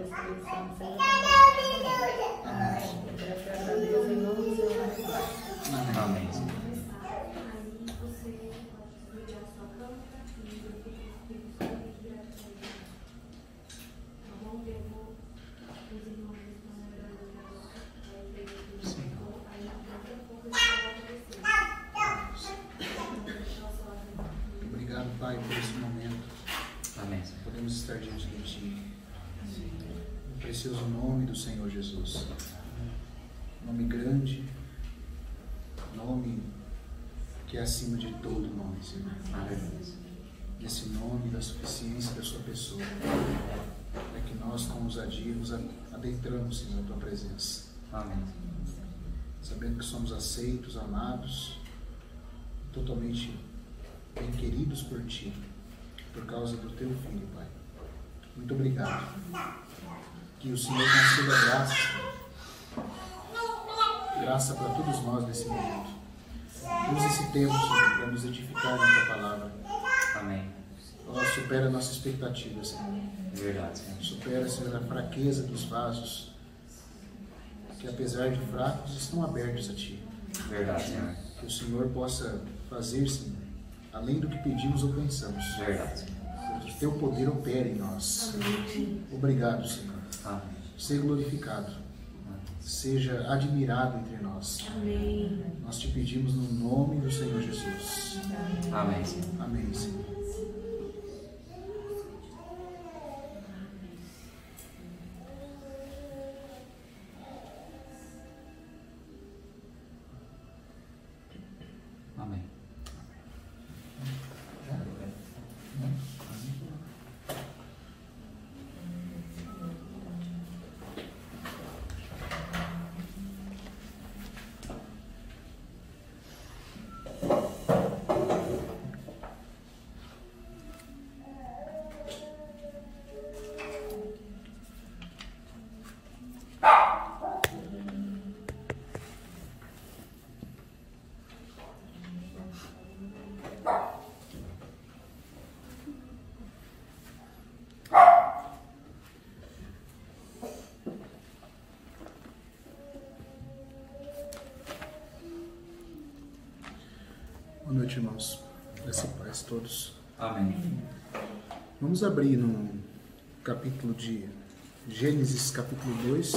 Espírito Santo seja conosco. Amém. Graças a Deus, em nome do Senhor. Amém. Obrigado, Pai, por esse momento. Amém. Podemos estar diante de Ti. No precioso nome do Senhor Jesus. Nome grande, nome que é acima de todo nome, Senhor. Nesse nome da suficiência da Sua pessoa, é que nós, com ousadia, nos adentramos, Senhor, na Tua presença. Amém. Sabendo que somos aceitos, amados, totalmente bem queridos por Ti, por causa do Teu Filho, Pai. Muito obrigado. Que o Senhor conceda graça para todos nós nesse momento. Use esse tempo, Senhor, para nos edificar na Tua palavra. Amém. Ela supera a nossa expectativa, Senhor. Verdade, Senhor. Supera, Senhor, a fraqueza dos vasos, que apesar de fracos, estão abertos a Ti. Verdade, Senhor. Que o Senhor possa fazer, Senhor, além do que pedimos ou pensamos. Verdade, Senhor. Que Teu poder opere em nós. Obrigado, Senhor. Amém. Seja glorificado. Seja admirado entre nós. Amém. Nós te pedimos no nome do Senhor Jesus. Amém, Senhor. Amém, Senhor. Amém. Boa noite, irmãos. Graça e paz a todos. Amém. Vamos abrir no capítulo de Gênesis, capítulo 2.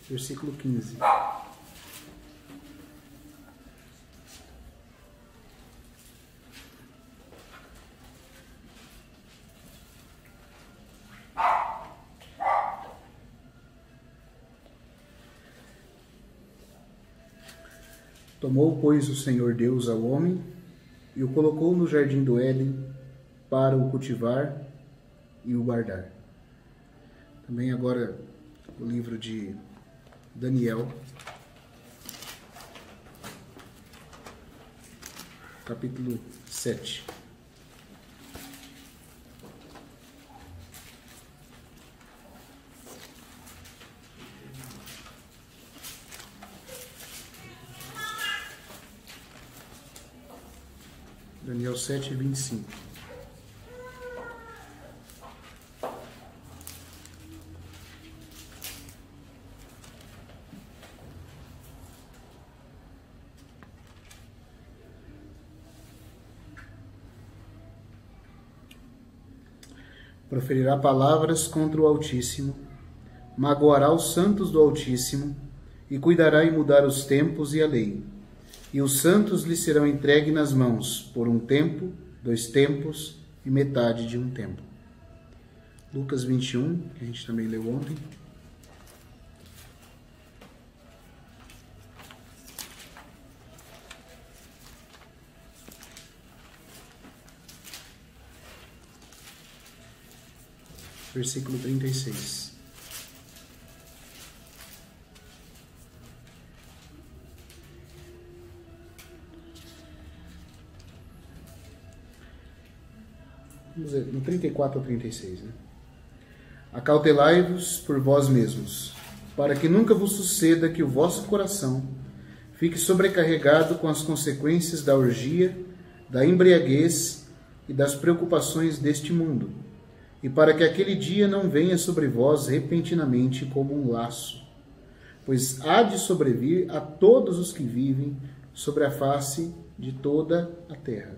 Versículo 15. Tomou, pois, o Senhor Deus ao homem e o colocou no jardim do Éden para o cultivar e o guardar. Também agora o livro de Daniel, capítulo 7. Daniel 7, 25. Proferirá palavras contra o Altíssimo, magoará os santos do Altíssimo, e cuidará em mudar os tempos e a lei. E os santos lhe serão entregues nas mãos por um tempo, 2 tempos e metade de um tempo. Lucas 21, que a gente também leu ontem. Versículo 36. Vamos ver, no 34 ao 36, né? Acautelai-vos por vós mesmos, para que nunca vos suceda que o vosso coração fique sobrecarregado com as consequências da orgia, da embriaguez e das preocupações deste mundo, e para que aquele dia não venha sobre vós repentinamente como um laço, pois há de sobrevir a todos os que vivem sobre a face de toda a terra.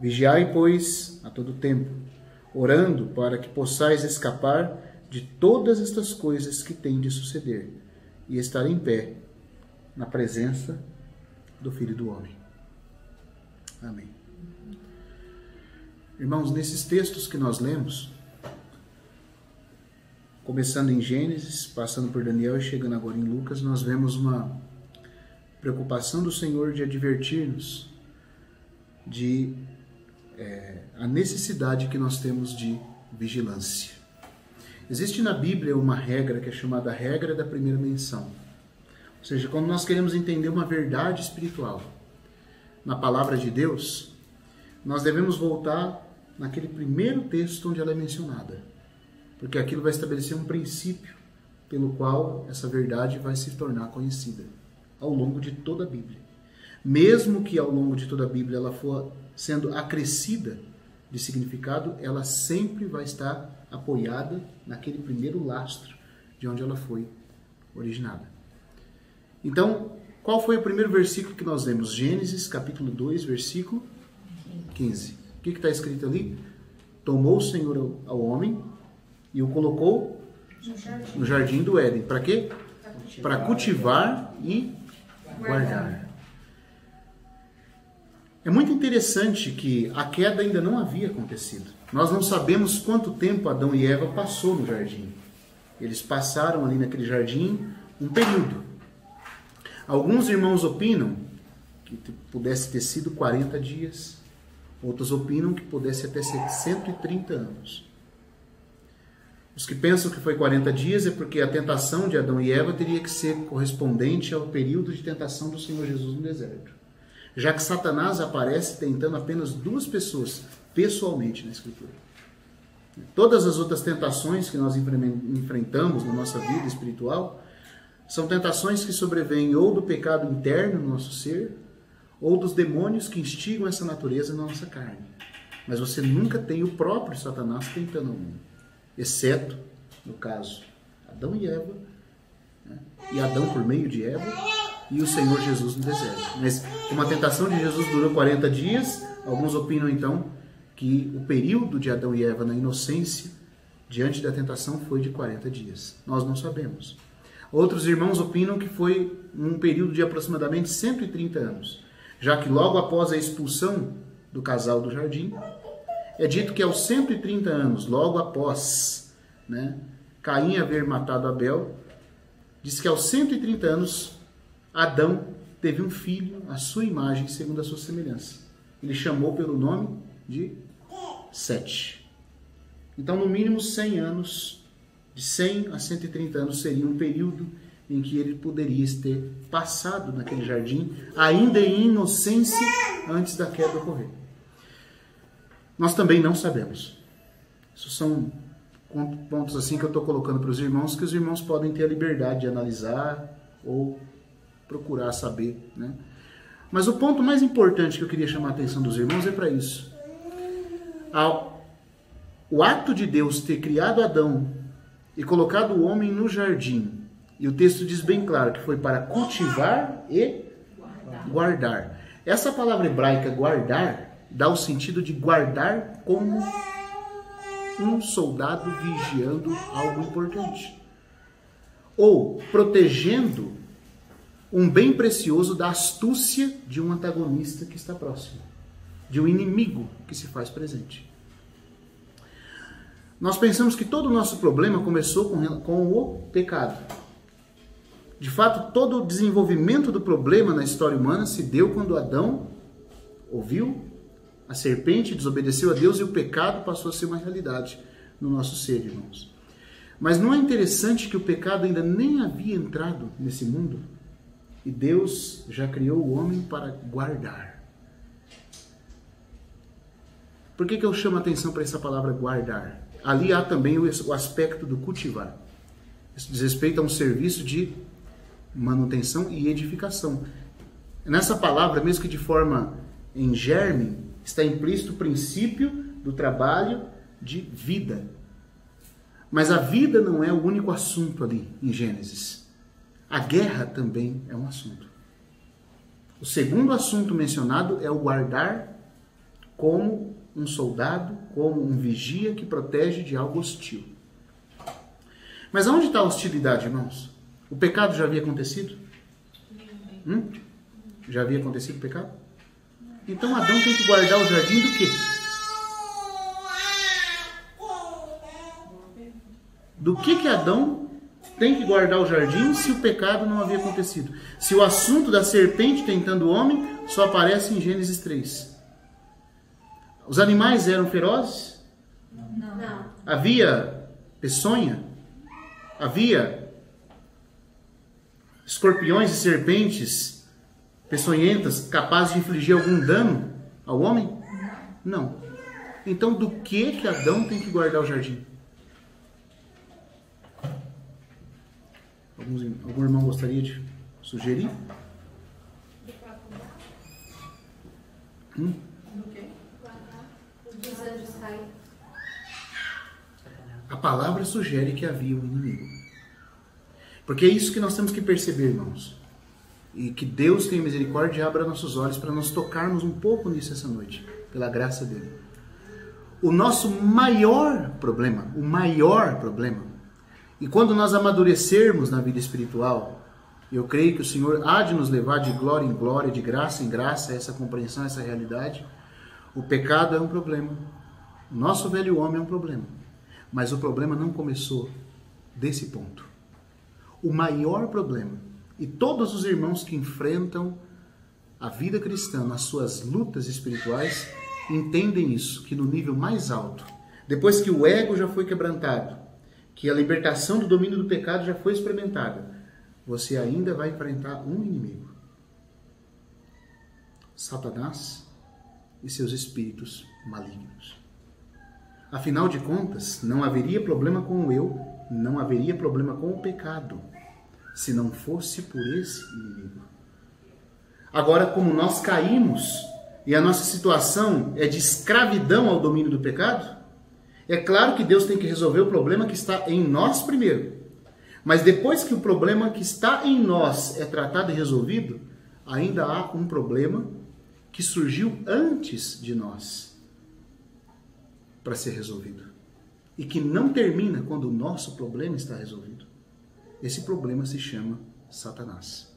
Vigiai, pois, a todo tempo, orando para que possais escapar de todas estas coisas que têm de suceder e estar em pé na presença do Filho do Homem. Amém. Irmãos, nesses textos que nós lemos, começando em Gênesis, passando por Daniel e chegando agora em Lucas, nós vemos uma preocupação do Senhor de advertir-nos de a necessidade que nós temos de vigilância. Existe na Bíblia uma regra que é chamada regra da primeira menção. Ou seja, quando nós queremos entender uma verdade espiritual na palavra de Deus, nós devemos voltar naquele primeiro texto onde ela é mencionada, porque aquilo vai estabelecer um princípio pelo qual essa verdade vai se tornar conhecida ao longo de toda a Bíblia. Mesmo que ao longo de toda a Bíblia ela for sendo acrescida de significado, ela sempre vai estar apoiada naquele primeiro lastro de onde ela foi originada. Então, qual foi o primeiro versículo que nós lemos? Gênesis, capítulo 2, versículo 15. O que está escrito ali? Tomou o Senhor ao homem e o colocou no jardim do Éden. Para quê? Para cultivar e guardar. É muito interessante que a queda ainda não havia acontecido. Nós não sabemos quanto tempo Adão e Eva passou no jardim. Eles passaram ali naquele jardim um período. Alguns irmãos opinam que pudesse ter sido 40 dias. Outros opinam que pudesse até ser 130 anos. Os que pensam que foi 40 dias é porque a tentação de Adão e Eva teria que ser correspondente ao período de tentação do Senhor Jesus no deserto. Já que Satanás aparece tentando apenas 2 pessoas, pessoalmente, na Escritura. Todas as outras tentações que nós enfrentamos na nossa vida espiritual são tentações que sobrevêm ou do pecado interno no nosso ser, ou dos demônios que instigam essa natureza na nossa carne. Mas você nunca tem o próprio Satanás tentando ao mundo, exceto, no caso, Adão e Eva, né? E Adão por meio de Eva, e o Senhor Jesus no deserto. Mas como a tentação de Jesus durou 40 dias, alguns opinam então que o período de Adão e Eva na inocência, diante da tentação, foi de 40 dias. Nós não sabemos. Outros irmãos opinam que foi um período de aproximadamente 130 anos, já que logo após a expulsão do casal do jardim, é dito que aos 130 anos, logo após, né, Caim haver matado Abel, diz que aos 130 anos, Adão teve um filho à sua imagem, segundo a sua semelhança. Ele chamou pelo nome de Sete. Então, no mínimo 100 anos, de 100 a 130 anos, seria um período em que ele poderia ter passado naquele jardim, ainda em inocência, antes da queda ocorrer. Nós também não sabemos. Isso são pontos assim que eu estou colocando para os irmãos, que os irmãos podem ter a liberdade de analisar ou procurar saber, né? Mas o ponto mais importante que eu queria chamar a atenção dos irmãos é para isso. O ato de Deus ter criado Adão e colocado o homem no jardim, e o texto diz bem claro que foi para cultivar e guardar. Essa palavra hebraica guardar dá o sentido de guardar como um soldado vigiando algo importante, ou protegendo um bem precioso da astúcia de um antagonista que está próximo, de um inimigo que se faz presente. Nós pensamos que todo o nosso problema começou com o pecado. De fato, todo o desenvolvimento do problema na história humana se deu quando Adão ouviu a serpente, desobedeceu a Deus, e o pecado passou a ser uma realidade no nosso ser, irmãos. Mas não é interessante que o pecado ainda nem havia entrado nesse mundo? E Deus já criou o homem para guardar. Por que eu chamo a atenção para essa palavra guardar? Ali há também o aspecto do cultivar. Isso diz respeito a um serviço de manutenção e edificação. Nessa palavra, mesmo que de forma em germe, está implícito o princípio do trabalho de vida. Mas a vida não é o único assunto ali em Gênesis. A guerra também é um assunto. O segundo assunto mencionado é o guardar como um soldado, como um vigia que protege de algo hostil. Mas aonde está a hostilidade, irmãos? O pecado já havia acontecido? Já havia acontecido o pecado? Então Adão tem que guardar o jardim do quê? Do que Adão tem que guardar o jardim se o pecado não havia acontecido? Se o assunto da serpente tentando o homem só aparece em Gênesis 3. Os animais eram ferozes? Não. Havia peçonha? Havia escorpiões e serpentes peçonhentas capazes de infligir algum dano ao homem? Não. Então do que Adão tem que guardar o jardim? Algum irmão gostaria de sugerir? Do quê? Os anjos caem. A palavra sugere que havia um inimigo. Porque é isso que nós temos que perceber, irmãos. E que Deus tenha misericórdia e abra nossos olhos para nós tocarmos um pouco nisso essa noite, pela graça dele. O nosso maior problema, e quando nós amadurecermos na vida espiritual, eu creio que o Senhor há de nos levar de glória em glória, de graça em graça, essa compreensão, essa realidade. O pecado é um problema. O nosso velho homem é um problema. Mas o problema não começou desse ponto. O maior problema, e todos os irmãos que enfrentam a vida cristã nas suas lutas espirituais, entendem isso, que no nível mais alto, depois que o ego já foi quebrantado, que a libertação do domínio do pecado já foi experimentada, você ainda vai enfrentar um inimigo. Satanás e seus espíritos malignos. Afinal de contas, não haveria problema com o eu, não haveria problema com o pecado, se não fosse por esse inimigo. Agora, como nós caímos e a nossa situação é de escravidão ao domínio do pecado, é claro que Deus tem que resolver o problema que está em nós primeiro. Mas depois que o problema que está em nós é tratado e resolvido, ainda há um problema que surgiu antes de nós para ser resolvido. E que não termina quando o nosso problema está resolvido. Esse problema se chama Satanás.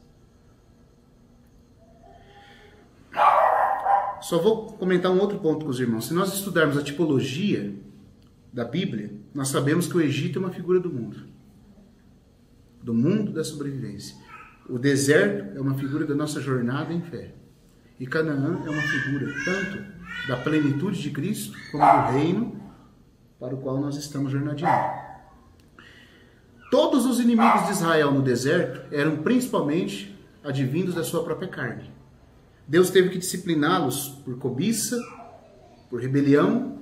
Só vou comentar um outro ponto com os irmãos. Se nós estudarmos a tipologia da Bíblia, nós sabemos que o Egito é uma figura do mundo da sobrevivência. O deserto é uma figura da nossa jornada em fé. E Canaã é uma figura tanto da plenitude de Cristo como do reino para o qual nós estamos jornadeando. Todos os inimigos de Israel no deserto eram principalmente advindos da sua própria carne. Deus teve que discipliná-los por cobiça, por rebelião,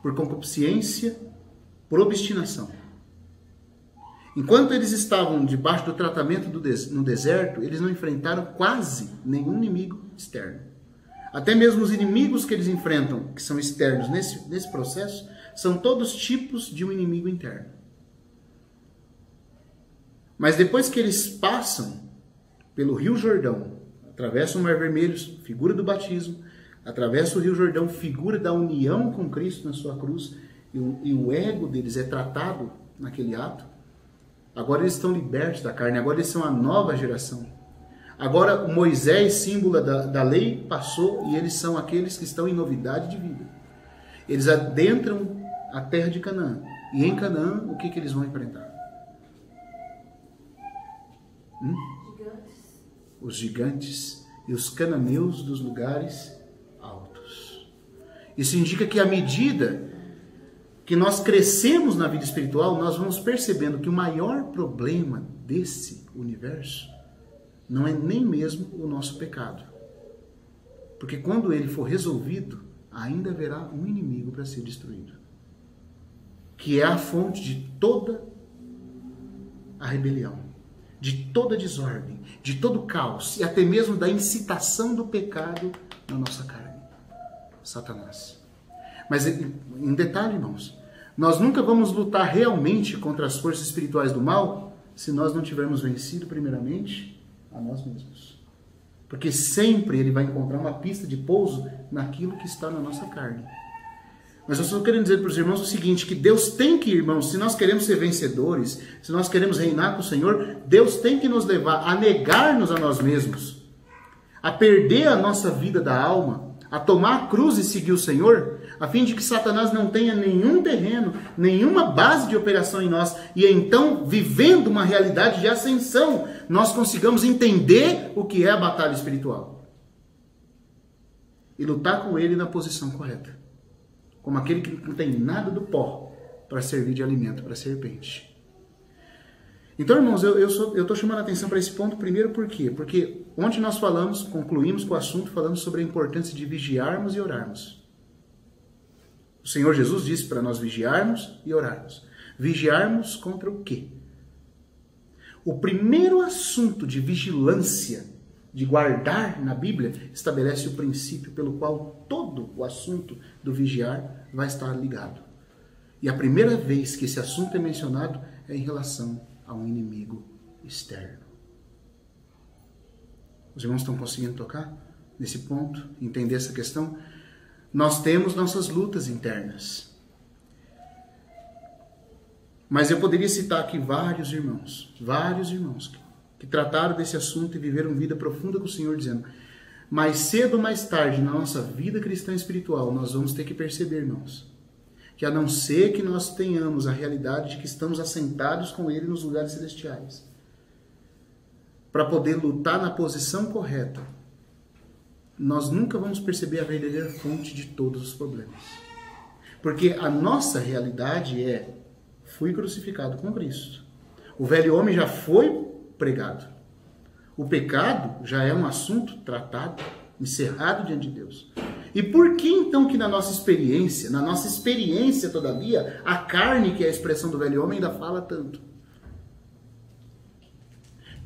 por concupiscência, por obstinação. Enquanto eles estavam debaixo do tratamento no deserto, eles não enfrentaram quase nenhum inimigo externo. Até mesmo os inimigos que eles enfrentam, que são externos nesse processo, são todos tipos de um inimigo interno. Mas depois que eles passam pelo Rio Jordão, atravessam o Mar Vermelho, figura do batismo, atravessam o Rio Jordão, figura da união com Cristo na sua cruz, e o ego deles é tratado naquele ato, agora eles estão libertos da carne, agora eles são a nova geração. Agora o Moisés, símbolo da lei, passou e eles são aqueles que estão em novidade de vida. Eles adentram a terra de Canaã. E em Canaã, o que eles vão enfrentar? Os gigantes e os cananeus dos lugares altos. Isso indica que à medida que nós crescemos na vida espiritual, nós vamos percebendo que o maior problema desse universo não é nem mesmo o nosso pecado. Porque quando ele for resolvido, ainda haverá um inimigo para ser destruído. Que é a fonte de toda a rebelião, de toda desordem, de todo caos e até mesmo da incitação do pecado na nossa carne. Satanás. Mas em detalhe, irmãos, nós nunca vamos lutar realmente contra as forças espirituais do mal se nós não tivermos vencido primeiramente a nós mesmos. Porque sempre ele vai encontrar uma pista de pouso naquilo que está na nossa carne. Mas eu só quero dizer para os irmãos o seguinte, que Deus tem que, irmãos, se nós queremos ser vencedores, se nós queremos reinar com o Senhor, Deus tem que nos levar a negar-nos a nós mesmos, a perder a nossa vida da alma, a tomar a cruz e seguir o Senhor, a fim de que Satanás não tenha nenhum terreno, nenhuma base de operação em nós, e então, vivendo uma realidade de ascensão, nós consigamos entender o que é a batalha espiritual. E lutar com ele na posição correta. Como aquele que não tem nada do pó para servir de alimento para a serpente. Então, irmãos, eu estou chamando a atenção para esse ponto primeiro por quê? Porque ontem nós concluímos com o assunto falando sobre a importância de vigiarmos e orarmos. O Senhor Jesus disse para nós vigiarmos e orarmos. Vigiarmos contra o quê? O primeiro assunto de vigilância, de guardar na Bíblia, estabelece o princípio pelo qual todo o assunto do vigiar vai estar ligado. E a primeira vez que esse assunto é mencionado é em relação a um inimigo externo. Os irmãos estão conseguindo tocar nesse ponto, entender essa questão? Nós temos nossas lutas internas. Mas eu poderia citar aqui vários irmãos que trataram desse assunto e viveram vida profunda com o Senhor, dizendo, mais cedo ou mais tarde na nossa vida cristã espiritual, nós vamos ter que perceber, irmãos, que a não ser que nós tenhamos a realidade de que estamos assentados com Ele nos lugares celestiais, para poder lutar na posição correta, nós nunca vamos perceber a verdadeira fonte de todos os problemas. Porque a nossa realidade é, fui crucificado com Cristo. O velho homem já foi pregado. O pecado já é um assunto tratado, encerrado diante de Deus. E por que então que na nossa experiência, todavia, a carne, que é a expressão do velho homem, ainda fala tanto?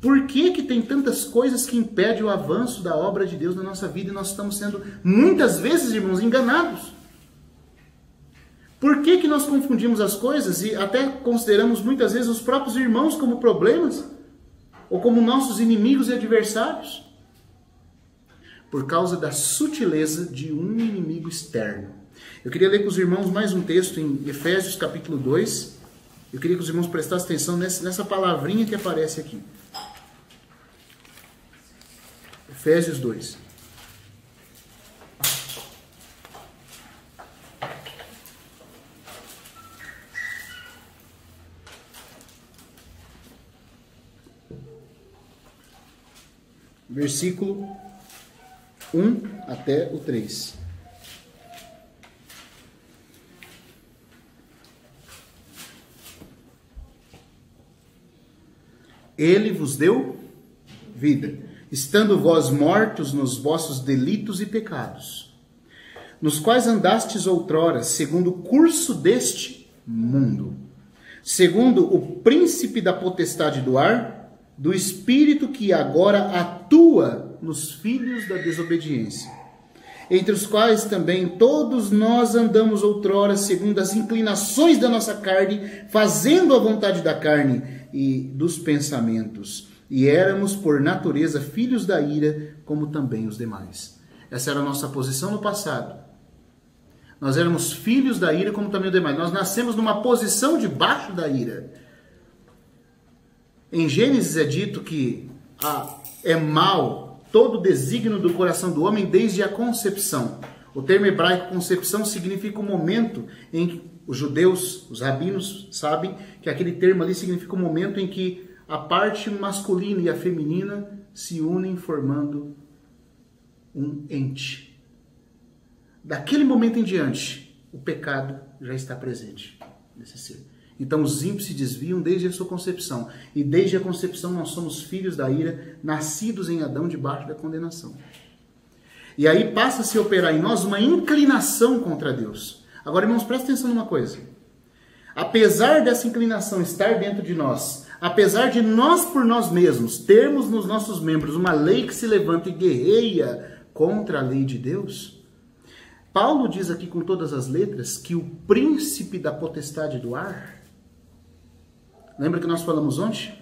Por que que tem tantas coisas que impedem o avanço da obra de Deus na nossa vida e nós estamos sendo, muitas vezes, irmãos, enganados? Por que que nós confundimos as coisas e até consideramos muitas vezes os próprios irmãos como problemas? Ou como nossos inimigos e adversários? Por causa da sutileza de um inimigo externo. Eu queria ler com os irmãos mais um texto em Efésios capítulo 2. Eu queria que os irmãos prestassem atenção nessa palavrinha que aparece aqui. Efésios 2. Versículo 1 até o 3. Ele vos deu vida, estando vós mortos nos vossos delitos e pecados, nos quais andastes outrora, segundo o curso deste mundo, segundo o príncipe da potestade do ar, do espírito que agora atua nos filhos da desobediência, entre os quais também todos nós andamos outrora segundo as inclinações da nossa carne, fazendo a vontade da carne e dos pensamentos, e éramos por natureza filhos da ira, como também os demais. Essa era a nossa posição no passado. Nós éramos filhos da ira, como também os demais. Nós nascemos numa posição debaixo da ira. Em Gênesis é dito que é mal todo o desígnio do coração do homem desde a concepção. O termo hebraico concepção significa o momento em que os judeus, os rabinos, sabem que aquele termo ali significa o momento em que a parte masculina e a feminina se unem formando um ente. Daquele momento em diante, o pecado já está presente nesse ser. Então os ímpios se desviam desde a sua concepção. E desde a concepção nós somos filhos da ira, nascidos em Adão debaixo da condenação. E aí passa a se operar em nós uma inclinação contra Deus. Agora, irmãos, prestem atenção numa coisa. Apesar dessa inclinação estar dentro de nós, apesar de nós por nós mesmos termos nos nossos membros uma lei que se levanta e guerreia contra a lei de Deus, Paulo diz aqui com todas as letras que o príncipe da potestade do ar, lembra que nós falamos ontem?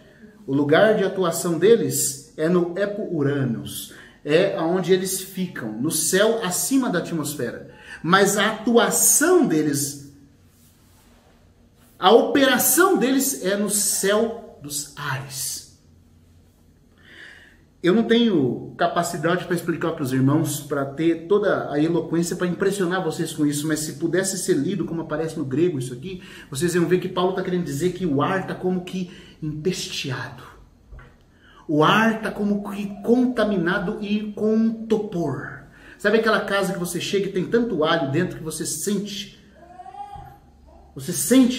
O lugar de atuação deles é no Epo-Uranus, é onde eles ficam, no céu acima da atmosfera. Mas a atuação deles, a operação deles é no céu dos ares. Eu não tenho capacidade para explicar para os irmãos, para ter toda a eloquência para impressionar vocês com isso, mas se pudesse ser lido como aparece no grego isso aqui, vocês iam ver que Paulo está querendo dizer que o ar está como que empesteado. O ar está como que contaminado e com um topor. Sabe aquela casa que você chega e tem tanto alho dentro que você sente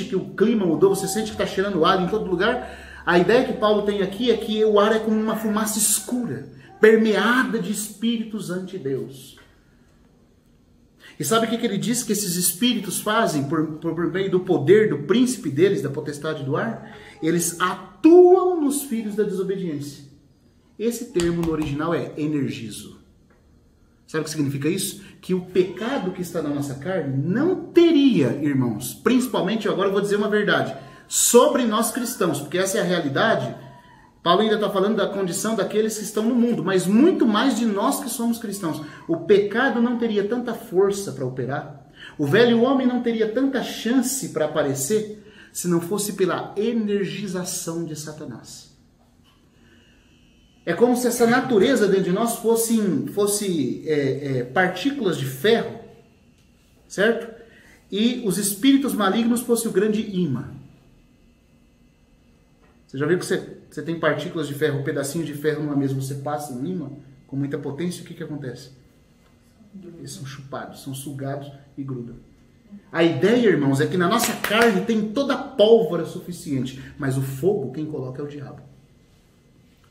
que o clima mudou, você sente que está cheirando alho em todo lugar? A ideia que Paulo tem aqui é que o ar é como uma fumaça escura, permeada de espíritos anti-Deus. E sabe o que ele diz que esses espíritos fazem por meio do poder do príncipe deles, da potestade do ar? Eles atuam nos filhos da desobediência. Esse termo no original é energizo. Sabe o que significa isso? Que o pecado que está na nossa carne não teria, irmãos, principalmente, agora eu vou dizer uma verdade, sobre nós cristãos, porque essa é a realidade. Paulo ainda está falando da condição daqueles que estão no mundo, mas muito mais de nós que somos cristãos. O pecado não teria tanta força para operar, o velho homem não teria tanta chance para aparecer, se não fosse pela energização de Satanás. É como se essa natureza dentro de nós fosse partículas de ferro, certo? E os espíritos malignos fossem o grande imã. Você já viu que você tem partículas de ferro, um pedacinho de ferro numa mesa, você passa um imã com muita potência, o que acontece? Eles são chupados, são sugados e grudam. A ideia, irmãos, é que na nossa carne tem toda a pólvora suficiente, mas o fogo quem coloca é o diabo.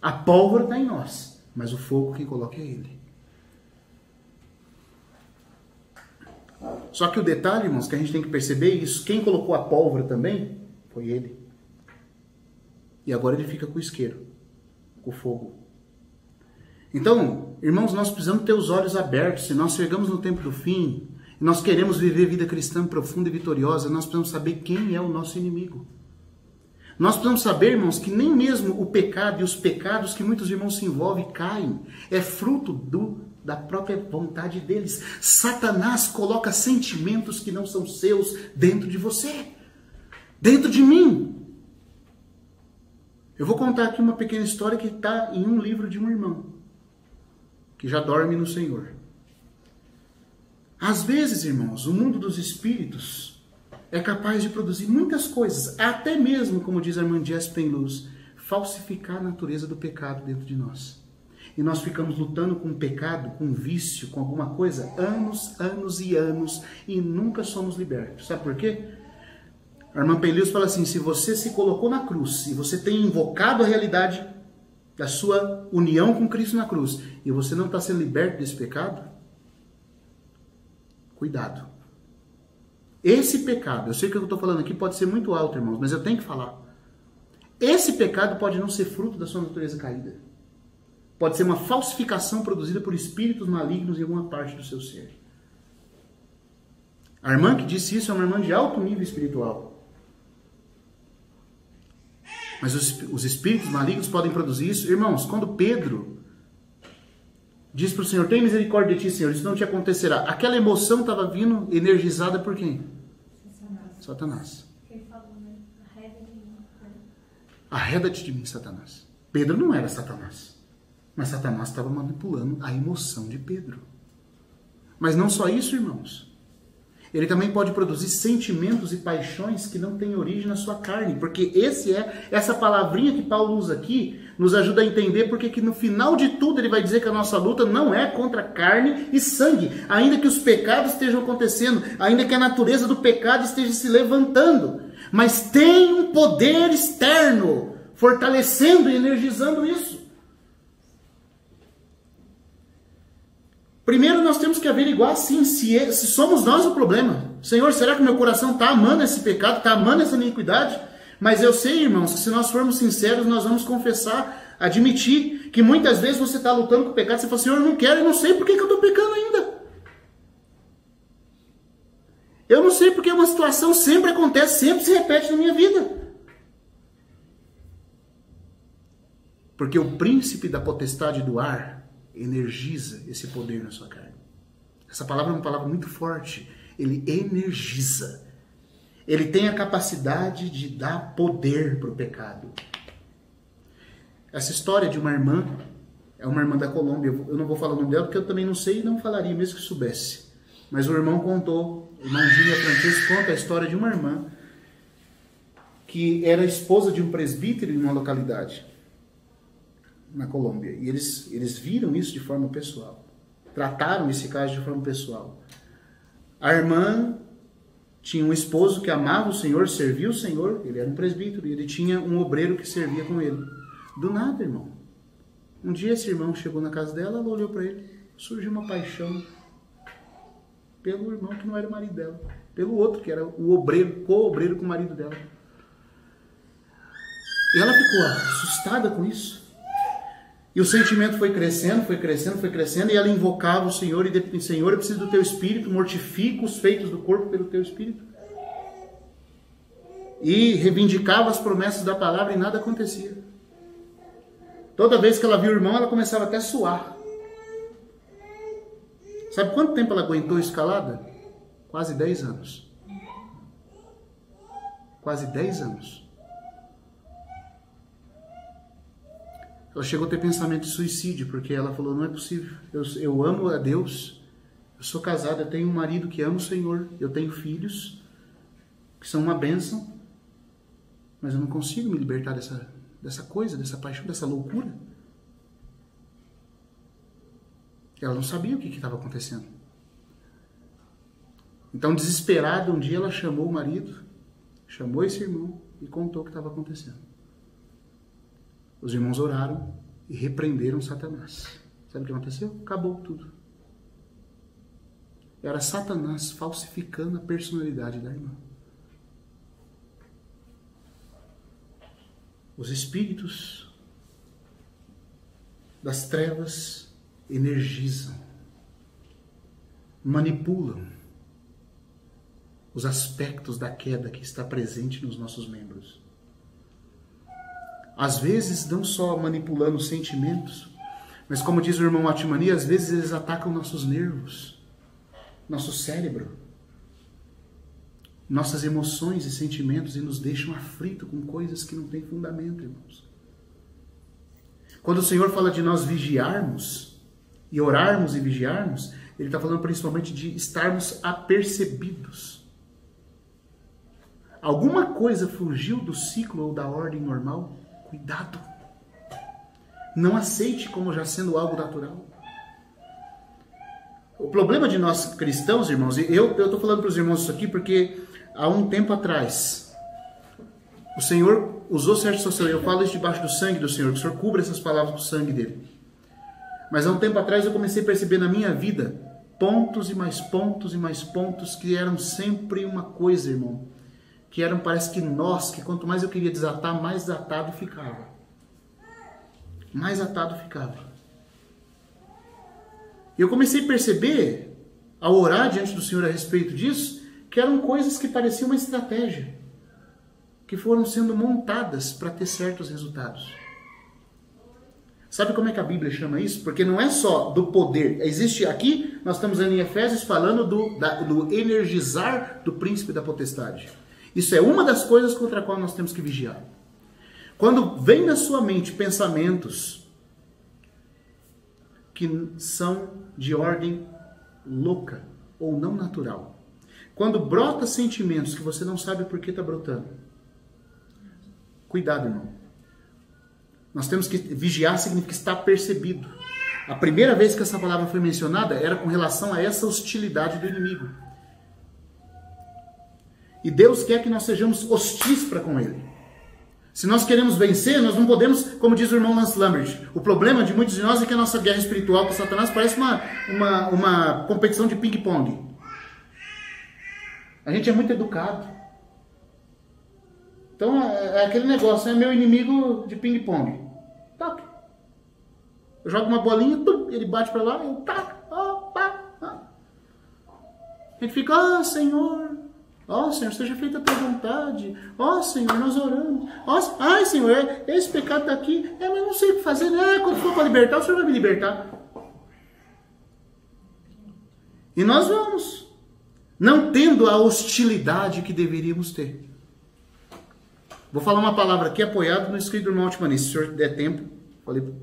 A pólvora está em nós, mas o fogo quem coloca é ele. Só que o detalhe, irmãos, que a gente tem que perceber isso, quem colocou a pólvora também foi ele. E agora ele fica com o isqueiro, com o fogo. Então, irmãos, nós precisamos ter os olhos abertos. Se nós chegamos no tempo do fim, e nós queremos viver vida cristã profunda e vitoriosa, nós precisamos saber quem é o nosso inimigo. Nós precisamos saber, irmãos, que nem mesmo o pecado e os pecados que muitos irmãos se envolvem caem, é fruto da própria vontade deles. Satanás coloca sentimentos que não são seus dentro de você, dentro de mim. Eu vou contar aqui uma pequena história que está em um livro de um irmão, que já dorme no Senhor. Às vezes, irmãos, o mundo dos espíritos é capaz de produzir muitas coisas, até mesmo, como diz a irmã Jess Penluz, falsificar a natureza do pecado dentro de nós. E nós ficamos lutando com o pecado, com o vício, com alguma coisa, anos e anos, e nunca somos libertos. Sabe por quê? A irmã Penluz fala assim, se você se colocou na cruz, e você tem invocado a realidade da sua união com Cristo na cruz, e você não está sendo liberto desse pecado, cuidado. Esse pecado, eu sei que o que eu estou falando aqui pode ser muito alto, irmãos, mas eu tenho que falar. Esse pecado pode não ser fruto da sua natureza caída. Pode ser uma falsificação produzida por espíritos malignos em alguma parte do seu ser. A irmã que disse isso é uma irmã de alto nível espiritual. Mas os espíritos malignos podem produzir isso. Irmãos, quando Pedro diz para o Senhor, tem misericórdia de ti, Senhor, isso não te acontecerá. Aquela emoção estava vindo energizada por quem? Satanás. Ele falou, né? Arreda de mim. Arreda-te de mim, Satanás. Pedro não era Satanás. Mas Satanás estava manipulando a emoção de Pedro. Mas não só isso, irmãos. Ele também pode produzir sentimentos e paixões que não têm origem na sua carne. Porque essa palavrinha que Paulo usa aqui nos ajuda a entender porque que no final de tudo ele vai dizer que a nossa luta não é contra carne e sangue. Ainda que os pecados estejam acontecendo, ainda que a natureza do pecado esteja se levantando. Mas tem um poder externo fortalecendo e energizando isso. Primeiro nós temos que averiguar assim, se somos nós o problema. Senhor, será que meu coração está amando esse pecado, está amando essa iniquidade? Mas eu sei, irmãos, que se nós formos sinceros, nós vamos confessar, admitir que muitas vezes você está lutando com o pecado, você fala, Senhor, eu não quero, eu não sei por que eu estou pecando ainda. Eu não sei porque uma situação sempre acontece, sempre se repete na minha vida. Porque o príncipe da potestade do ar energiza esse poder na sua carne. Essa palavra é uma palavra muito forte. Ele energiza. Ele tem a capacidade de dar poder para o pecado. Essa história de uma irmã, é uma irmã da Colômbia, eu não vou falar o nome dela porque eu também não sei e não falaria mesmo que soubesse. Mas o irmão contou, o irmão Júlia Francesco conta a história de uma irmã que era esposa de um presbítero em uma localidade na Colômbia. E eles viram isso de forma pessoal. Trataram esse caso de forma pessoal. A irmã tinha um esposo que amava o Senhor, servia o Senhor, ele era um presbítero, e ele tinha um obreiro que servia com ele. Do nada, irmão. Um dia esse irmão chegou na casa dela, ela olhou para ele, surgiu uma paixão pelo irmão que não era o marido dela, pelo outro, que era o obreiro, co-obreiro com o marido dela. E ela ficou assustada com isso. E o sentimento foi crescendo, foi crescendo, foi crescendo, e ela invocava o Senhor, e Senhor, eu preciso do teu Espírito, mortifica os feitos do corpo pelo teu Espírito. E reivindicava as promessas da palavra e nada acontecia. Toda vez que ela via o irmão, ela começava até a suar. Sabe quanto tempo ela aguentou escalada? Quase 10 anos. Quase 10 anos. Ela chegou a ter pensamento de suicídio, porque ela falou, não é possível, eu amo a Deus, eu sou casada, eu tenho um marido que ama o Senhor, eu tenho filhos, que são uma bênção, mas eu não consigo me libertar dessa coisa, dessa paixão, dessa loucura. Ela não sabia o que estava acontecendo. Então, desesperada, um dia ela chamou o marido, chamou esse irmão e contou o que estava acontecendo. Os irmãos oraram e repreenderam Satanás. Sabe o que aconteceu? Acabou tudo. Era Satanás falsificando a personalidade da irmã. Os espíritos das trevas energizam, manipulam os aspectos da queda que está presente nos nossos membros. Às vezes, não só manipulando os sentimentos, mas como diz o irmão Atmani, às vezes eles atacam nossos nervos, nosso cérebro, nossas emoções e sentimentos e nos deixam aflitos com coisas que não têm fundamento, irmãos. Quando o Senhor fala de nós vigiarmos, e orarmos e vigiarmos, Ele está falando principalmente de estarmos apercebidos. Alguma coisa fugiu do ciclo ou da ordem normal? Cuidado. Não aceite como já sendo algo natural. O problema de nós cristãos, irmãos, eu estou falando para os irmãos isso aqui porque há um tempo atrás o Senhor usou certo social. Eu falo isso debaixo do sangue do Senhor, que o Senhor cubra essas palavras com o sangue dele. Mas há um tempo atrás eu comecei a perceber na minha vida pontos e mais pontos e mais pontos que eram sempre uma coisa, irmão. Que eram, parece que nós, que quanto mais eu queria desatar, mais atado ficava. Mais atado ficava. E eu comecei a perceber, ao orar diante do Senhor a respeito disso, que eram coisas que pareciam uma estratégia, que foram sendo montadas para ter certos resultados. Sabe como é que a Bíblia chama isso? Porque não é só do poder. Existe aqui, nós estamos em Efésios falando do energizar do príncipe da potestade. Isso é uma das coisas contra a qual nós temos que vigiar. Quando vem na sua mente pensamentos que são de ordem louca ou não natural. Quando brota sentimentos que você não sabe por que está brotando. Cuidado, irmão. Nós temos que vigiar, significa estar percebido. A primeira vez que essa palavra foi mencionada era com relação a essa hostilidade do inimigo. E Deus quer que nós sejamos hostis para com Ele. Se nós queremos vencer, nós não podemos, como diz o irmão Lance Lambert, o problema de muitos de nós é que a nossa guerra espiritual com Satanás parece uma competição de ping-pong. A gente é muito educado. Então é aquele negócio, é meu inimigo de ping-pong. Toque. Eu jogo uma bolinha, ele bate para lá, eu taco. A gente fica, Senhor, Senhor, seja feita a tua vontade. Senhor, nós oramos. Ai, Senhor, esse pecado está aqui. Mas não sei o que fazer. Quando for para libertar, o Senhor vai me libertar. E nós vamos, não tendo a hostilidade que deveríamos ter. Vou falar uma palavra aqui apoiado no escrito do irmão Altmani. Se o senhor der tempo,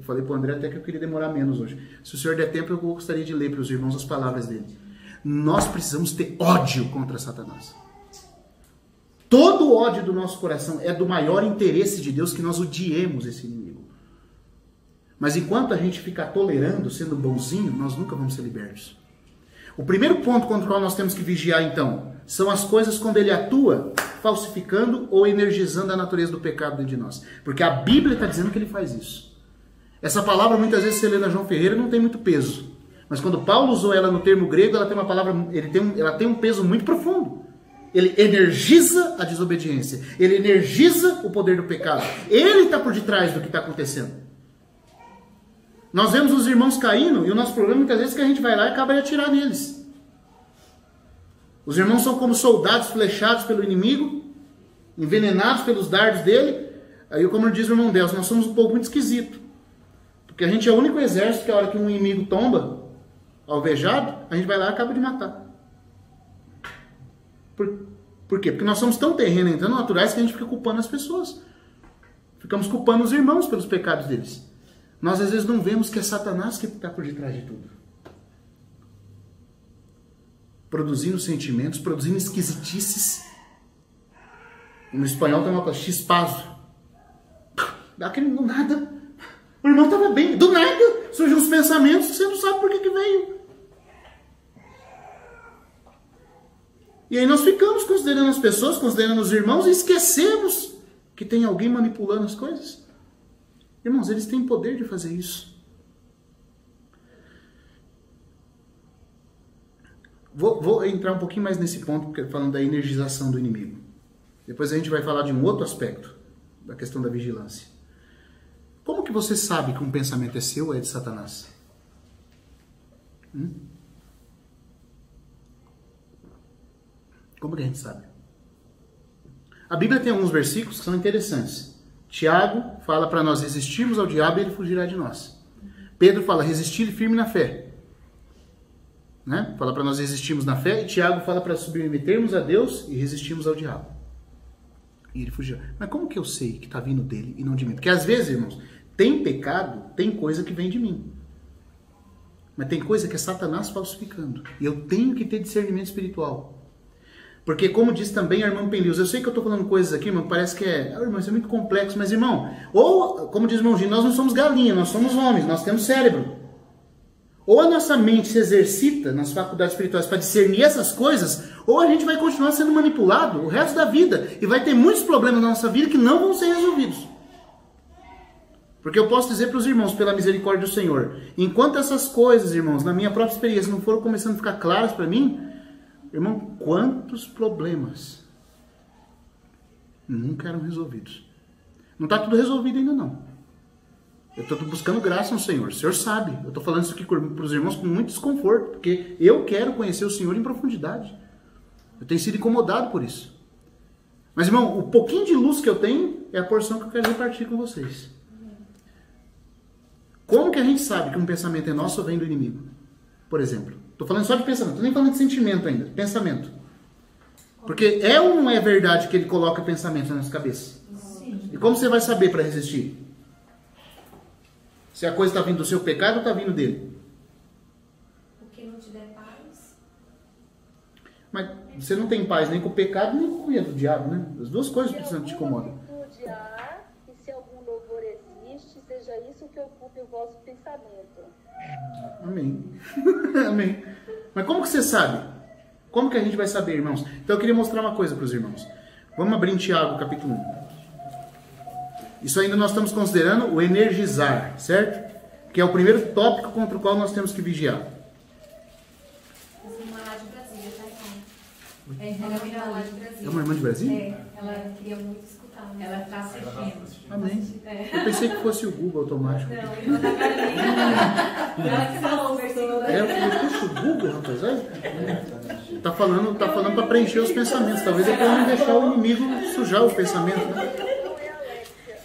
falei para o André até que eu queria demorar menos hoje. Se o senhor der tempo, eu gostaria de ler para os irmãos as palavras dele. Nós precisamos ter ódio contra Satanás. Todo o ódio do nosso coração é do maior interesse de Deus que nós odiemos esse inimigo. Mas enquanto a gente ficar tolerando, sendo bonzinho, nós nunca vamos ser libertos. O primeiro ponto contra o qual nós temos que vigiar, então, são as coisas quando ele atua falsificando ou energizando a natureza do pecado dentro de nós. Porque a Bíblia está dizendo que ele faz isso. Essa palavra, muitas vezes, você lê na João Ferreira, não tem muito peso. Mas quando Paulo usou ela no termo grego, ela tem uma palavra, ela tem um peso muito profundo. Ele energiza a desobediência. Ele energiza o poder do pecado. Ele está por detrás do que está acontecendo. Nós vemos os irmãos caindo e o nosso problema muitas vezes é que a gente vai lá e acaba de atirar neles. Os irmãos são como soldados flechados pelo inimigo, envenenados pelos dardos dele. Aí, como diz o irmão Deus, nós somos um povo muito esquisito. Porque a gente é o único exército que a hora que um inimigo tomba, alvejado, a gente vai lá e acaba de matar. Por quê? Porque nós somos tão terrenos, tão naturais, que a gente fica culpando as pessoas. Ficamos culpando os irmãos pelos pecados deles. Nós às vezes não vemos que é Satanás que está por detrás de tudo. Produzindo sentimentos, produzindo esquisitices. No espanhol tem uma coisa, chispazo. Daquele do nada. O irmão estava bem, do nada surgem uns pensamentos que você não sabe por que veio. E aí nós ficamos considerando as pessoas, considerando os irmãos e esquecemos que tem alguém manipulando as coisas. Irmãos, eles têm poder de fazer isso. Vou entrar um pouquinho mais nesse ponto, falando da energização do inimigo. Depois a gente vai falar de um outro aspecto, da questão da vigilância. Como que você sabe que um pensamento é seu ou é de Satanás? Como que a gente sabe? A Bíblia tem alguns versículos que são interessantes. Tiago fala para nós resistirmos ao diabo e ele fugirá de nós. Pedro fala resistir firme na fé. Né? Fala para nós resistirmos na fé. E Tiago fala para submetermos a Deus e resistirmos ao diabo. E ele fugirá. Mas como que eu sei que está vindo dele e não de mim? Porque às vezes, irmãos, tem pecado, tem coisa que vem de mim. Mas tem coisa que é Satanás falsificando. E eu tenho que ter discernimento espiritual. Porque, como diz também a irmã Penlius, eu sei que eu estou falando coisas aqui, irmão, parece que irmão, isso é muito complexo, mas, irmão, ou, como diz o irmão Gino, nós não somos galinha, nós somos homens, nós temos cérebro. Ou a nossa mente se exercita nas faculdades espirituais para discernir essas coisas, ou a gente vai continuar sendo manipulado o resto da vida, e vai ter muitos problemas na nossa vida que não vão ser resolvidos. Porque eu posso dizer para os irmãos, pela misericórdia do Senhor, enquanto essas coisas, irmãos, na minha própria experiência, não foram começando a ficar claras para mim, irmão, quantos problemas nunca eram resolvidos. Não está tudo resolvido ainda não. Eu estou buscando graça no Senhor. O Senhor sabe. Eu estou falando isso aqui para os irmãos com muito desconforto, porque eu quero conhecer o Senhor em profundidade. Eu tenho sido incomodado por isso. Mas, irmão, o pouquinho de luz que eu tenho é a porção que eu quero repartir com vocês. Como que a gente sabe que um pensamento é nosso ou vem do inimigo? Por exemplo. Estou falando só de pensamento, estou nem falando de sentimento ainda, pensamento. Porque é ou não é verdade que ele coloca pensamento na nossa cabeça? Sim. E como você vai saber para resistir? Se a coisa está vindo do seu pecado ou está vindo dele? O que não te der paz. Mas você não tem paz nem com o pecado, nem com o medo do diabo, né? As duas coisas precisam te incomodam. E se algum louvor existe, seja isso que ocupe o vosso pensamento. Amém. Amém. Mas como que você sabe? Como que a gente vai saber, irmãos? Então eu queria mostrar uma coisa para os irmãos. Vamos abrir em Tiago, capítulo 1. Isso ainda nós estamos considerando o energizar, certo? Que é o primeiro tópico contra o qual nós temos que vigiar. Essa irmã lá de Brasília, tá, irmão? Ela é uma irmã lá de Brasília. É uma irmã de Brasília? É, ela queria muito escutar Ela tá assistindo. Amém. É. Eu pensei que fosse o Google automático. Não, irmã da Galinha. Ela que falou o versículo. É, eu falei, puxa, o Google, rapaz, olha. Tá falando para preencher os pensamentos. Talvez é para não deixar o inimigo sujar o pensamento, né?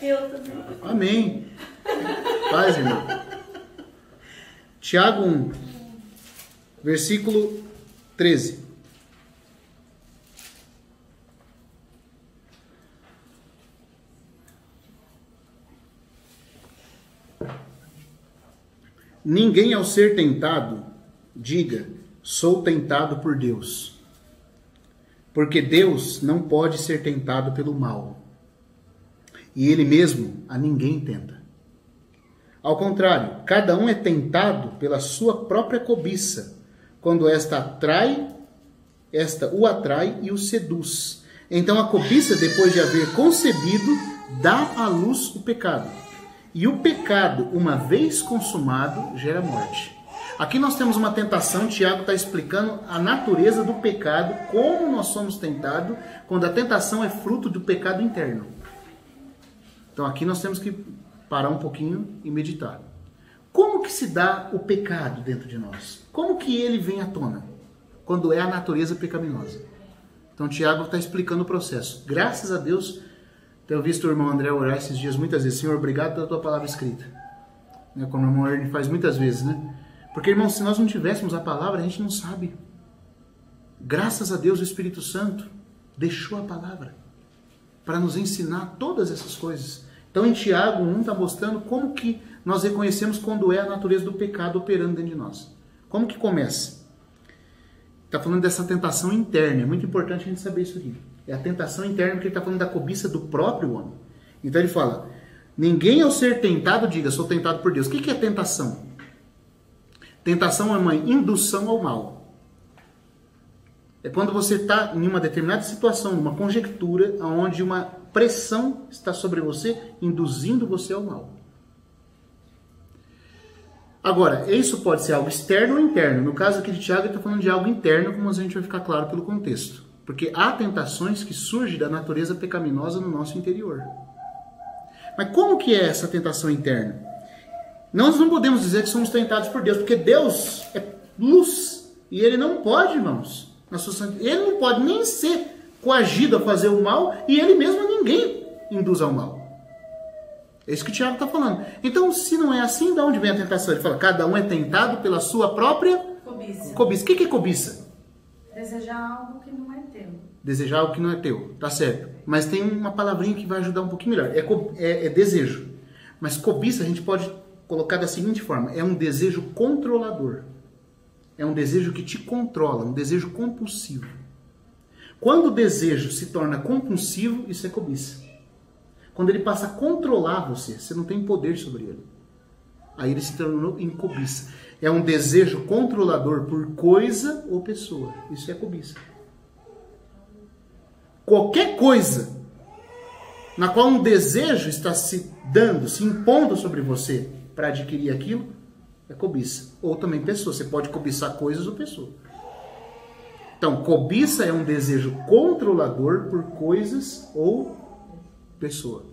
Eu também. Amém. Paz, irmão. Tiago 1, versículo 13. Ninguém ao ser tentado, diga, sou tentado por Deus. Porque Deus não pode ser tentado pelo mal. E Ele mesmo a ninguém tenta. Ao contrário, cada um é tentado pela sua própria cobiça, quando esta o atrai e o seduz. Então a cobiça, depois de haver concebido, dá à luz o pecado. E o pecado, uma vez consumado, gera morte. Aqui nós temos uma tentação, Tiago está explicando a natureza do pecado, como nós somos tentados, quando a tentação é fruto do pecado interno. Então aqui nós temos que parar um pouquinho e meditar. Como que se dá o pecado dentro de nós? Como que ele vem à tona? Quando é a natureza pecaminosa. Então Tiago está explicando o processo. Graças a Deus, tenho visto o irmão André orar esses dias muitas vezes. Senhor, obrigado pela tua palavra escrita. Como o irmão Ernie faz muitas vezes, né? Porque, irmão, se nós não tivéssemos a palavra, a gente não sabe. Graças a Deus, o Espírito Santo deixou a palavra para nos ensinar todas essas coisas. Então, em Tiago 1 está mostrando como que nós reconhecemos quando é a natureza do pecado operando dentro de nós. Como que começa? Está falando dessa tentação interna. É muito importante a gente saber isso aqui. É a tentação interna, porque ele está falando da cobiça do próprio homem. Então ele fala, ninguém ao ser tentado diga, sou tentado por Deus. O que é tentação? Tentação é uma indução ao mal. É quando você está em uma determinada situação, uma conjectura, onde uma pressão está sobre você, induzindo você ao mal. Agora, isso pode ser algo externo ou interno. No caso aqui de Tiago, ele está falando de algo interno, como a gente vai ficar claro pelo contexto. Porque há tentações que surgem da natureza pecaminosa no nosso interior. Mas como que é essa tentação interna? Nós não podemos dizer que somos tentados por Deus, porque Deus é luz. E Ele não pode, irmãos. Ele não pode nem ser coagido a fazer o mal, e Ele mesmo a ninguém induz ao mal. É isso que o Tiago está falando. Então, se não é assim, de onde vem a tentação? Ele fala, cada um é tentado pela sua própria cobiça. O que é cobiça? Desejar algo que não é teu. Desejar algo que não é teu, tá certo. Mas tem uma palavrinha que vai ajudar um pouquinho melhor. É desejo. Mas cobiça a gente pode colocar da seguinte forma. É um desejo controlador. É um desejo que te controla, um desejo compulsivo. Quando o desejo se torna compulsivo, isso é cobiça. Quando ele passa a controlar você, você não tem poder sobre ele. Aí ele se tornou em cobiça. É um desejo controlador por coisa ou pessoa. Isso é cobiça. Qualquer coisa na qual um desejo está se dando, se impondo sobre você para adquirir aquilo, é cobiça. Ou também pessoa. Você pode cobiçar coisas ou pessoa. Então, cobiça é um desejo controlador por coisas ou pessoa.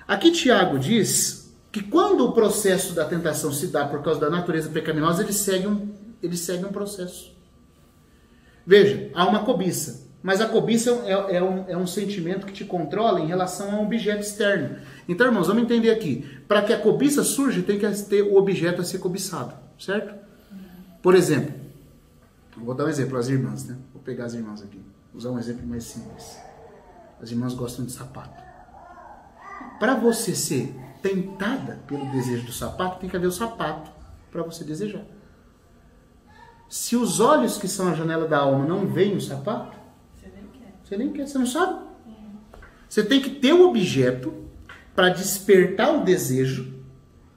Aqui Tiago diz que quando o processo da tentação se dá por causa da natureza pecaminosa, ele segue um processo. Veja, há uma cobiça, mas a cobiça é um sentimento que te controla em relação a um objeto externo. Então, irmãos, vamos entender aqui. Para que a cobiça surja, tem que ter o objeto a ser cobiçado, certo? Por exemplo, vou dar um exemplo às irmãs, né? Vou pegar as irmãs aqui, vou usar um exemplo mais simples. As irmãs gostam de sapato. Para você ser tentada pelo desejo do sapato, tem que haver o sapato para você desejar. Se os olhos que são a janela da alma não veem o sapato, você nem quer, você não sabe. Você tem que ter o objeto para despertar o desejo,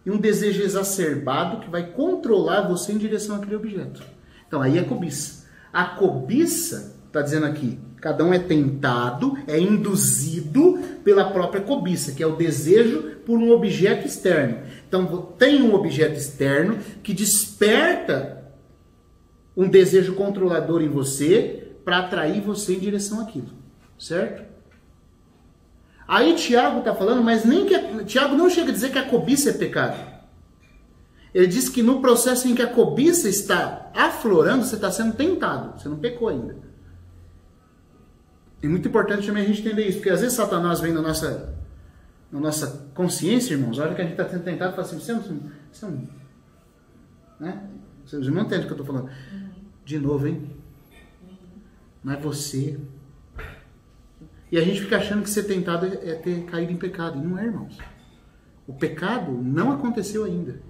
e um desejo exacerbado que vai controlar você em direção àquele objeto. Então aí é cobiça. A cobiça, está dizendo aqui, cada um é tentado, é induzido pela própria cobiça, que é o desejo por um objeto externo. Então tem um objeto externo que desperta um desejo controlador em você para atrair você em direção àquilo, certo? Aí Tiago está falando, mas Tiago não chega a dizer que a cobiça é pecado. Ele diz que no processo em que a cobiça está aflorando, você está sendo tentado. Você não pecou ainda. É muito importante também a gente entender isso, porque às vezes Satanás vem na nossa consciência, irmãos, a hora que a gente está sendo tentado, fala assim, você não, né? Vocês não entendem o que eu estou falando. De novo, hein? Não é você. E a gente fica achando que ser tentado é ter caído em pecado. E não é, irmãos. O pecado não aconteceu ainda.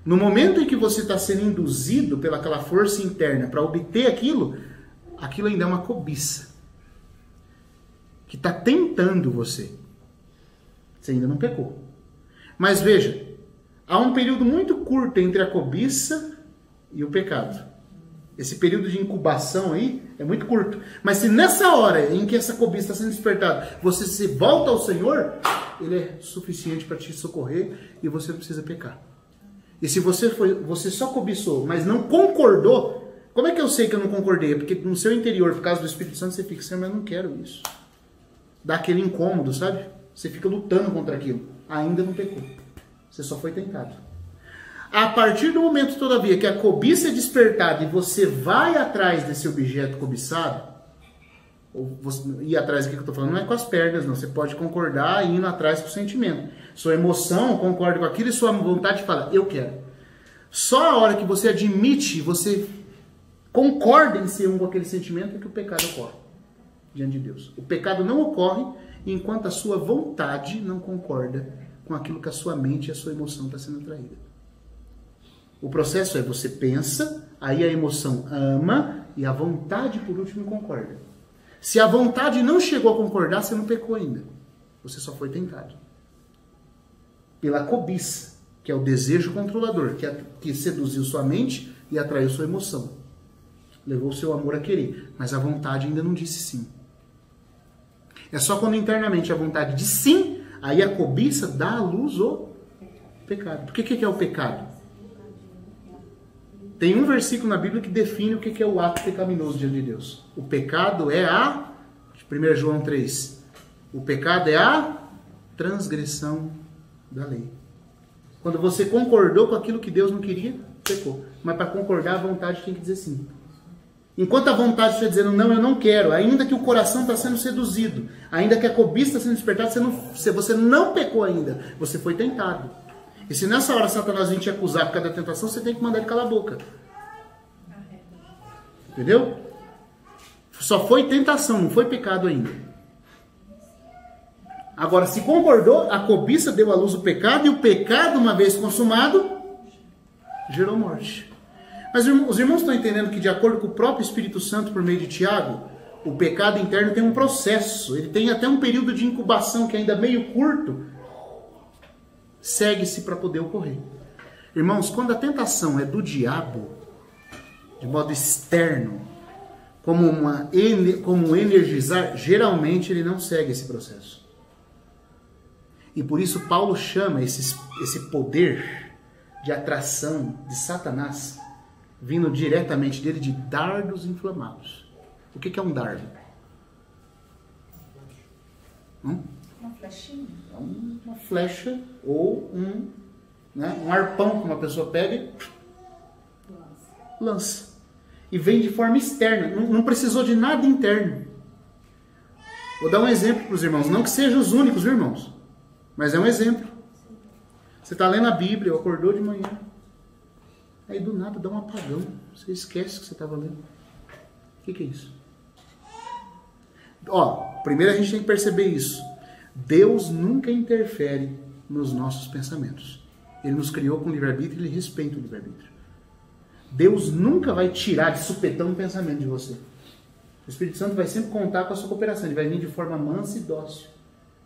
No momento em que você está sendo induzido pelaquela força interna para obter aquilo ainda é uma cobiça. Que está tentando você. Você ainda não pecou. Mas veja, há um período muito curto entre a cobiça e o pecado. Esse período de incubação aí é muito curto. Mas se nessa hora em que essa cobiça está sendo despertada, você se volta ao Senhor, Ele é suficiente para te socorrer e você não precisa pecar. E se você só cobiçou, mas não concordou, como é que eu sei que eu não concordei? É porque no seu interior, por causa do Espírito Santo, você fica assim, mas eu não quero isso. Dá aquele incômodo, sabe? Você fica lutando contra aquilo. Ainda não pecou. Você só foi tentado. A partir do momento, todavia, que a cobiça é despertada e você vai atrás desse objeto cobiçado, ou você ir atrás do que eu estou falando, não é com as pernas, não. Você pode concordar indo atrás com o sentimento. Sua emoção concorda com aquilo e sua vontade fala, eu quero. Só a hora que você admite, você concorda em ser um com aquele sentimento, é que o pecado ocorre diante de Deus. O pecado não ocorre enquanto a sua vontade não concorda com aquilo que a sua mente e a sua emoção está sendo atraída. O processo é você pensa, aí a emoção ama e a vontade, por último, concorda. Se a vontade não chegou a concordar, você não pecou ainda. Você só foi tentado. Pela cobiça, que é o desejo controlador, que seduziu sua mente e atraiu sua emoção. Levou o seu amor a querer, mas a vontade ainda não disse sim. É só quando internamente a vontade diz sim, aí a cobiça dá à luz o pecado. Por que é o pecado? Tem um versículo na Bíblia que define o que é o ato pecaminoso diante de Deus. O pecado é 1 João 3, o pecado é a transgressão da lei. Quando você concordou com aquilo que Deus não queria, pecou. Mas para concordar, a vontade tem que dizer sim. Enquanto a vontade está dizendo, não, eu não quero, ainda que o coração está sendo seduzido, ainda que a cobiça está sendo despertada, você não pecou ainda, você foi tentado. E se nessa hora Satanás vem te acusar por causa da tentação, você tem que mandar ele calar a boca. Entendeu? Só foi tentação, não foi pecado ainda. Agora, se concordou, a cobiça deu à luz o pecado, e o pecado, uma vez consumado, gerou morte. Mas os irmãos estão entendendo que, de acordo com o próprio Espírito Santo, por meio de Tiago, o pecado interno tem um processo, ele tem até um período de incubação que ainda é meio curto, segue-se para poder ocorrer. Irmãos, quando a tentação é do diabo, de modo externo, como um energizar, geralmente ele não segue esse processo. E por isso Paulo chama esse poder de atração de Satanás, vindo diretamente dele, de dardos inflamados. O que é um dardo? Uma flechinha. É uma flecha ou um arpão que uma pessoa pega e lança. E vem de forma externa. Não precisou de nada interno. Vou dar um exemplo para os irmãos. Não que sejam os únicos, viu, irmãos? Mas é um exemplo. Você está lendo a Bíblia, acordou de manhã. Aí do nada dá um apagão. Você esquece que você estava lendo. O que é isso? Primeiro a gente tem que perceber isso. Deus nunca interfere nos nossos pensamentos. Ele nos criou com livre-arbítrio e ele respeita o livre-arbítrio. Deus nunca vai tirar de supetão um pensamento de você. O Espírito Santo vai sempre contar com a sua cooperação. Ele vai vir de forma mansa e dócil.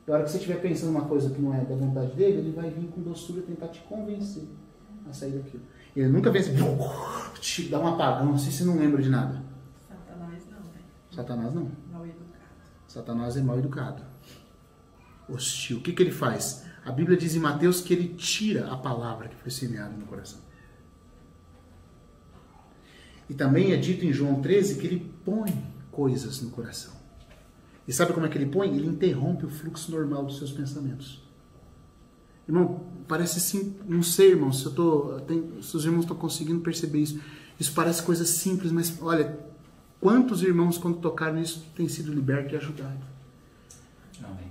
Na hora que você estiver pensando uma coisa que não é da vontade dele, ele vai vir com doçura tentar te convencer a sair daquilo. Ele nunca vem assim, te dá um apagão, assim, você não lembra de nada. Satanás não, né? Satanás não. Mal educado. Satanás é mal educado. Hostil. O que ele faz? A Bíblia diz em Mateus que ele tira a palavra que foi semeada no coração. E também é dito em João 13 que ele põe coisas no coração. E sabe como é que ele põe? Ele interrompe o fluxo normal dos seus pensamentos. Irmão, parece assim, não sei, irmão, se os irmãos estão conseguindo perceber isso. Isso parece coisa simples, mas olha, quantos irmãos, quando tocaram nisso, têm sido libertos e ajudados? Amém.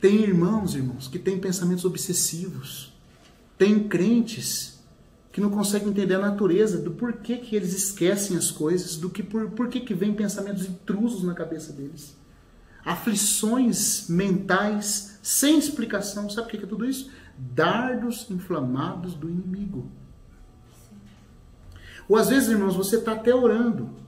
Tem irmãos, que têm pensamentos obsessivos. Tem crentes que não conseguem entender a natureza do porquê que eles esquecem as coisas, do que porquê que vem pensamentos intrusos na cabeça deles. Aflições mentais sem explicação. Sabe o que é tudo isso? Dardos inflamados do inimigo. Ou às vezes, irmãos, você está até orando.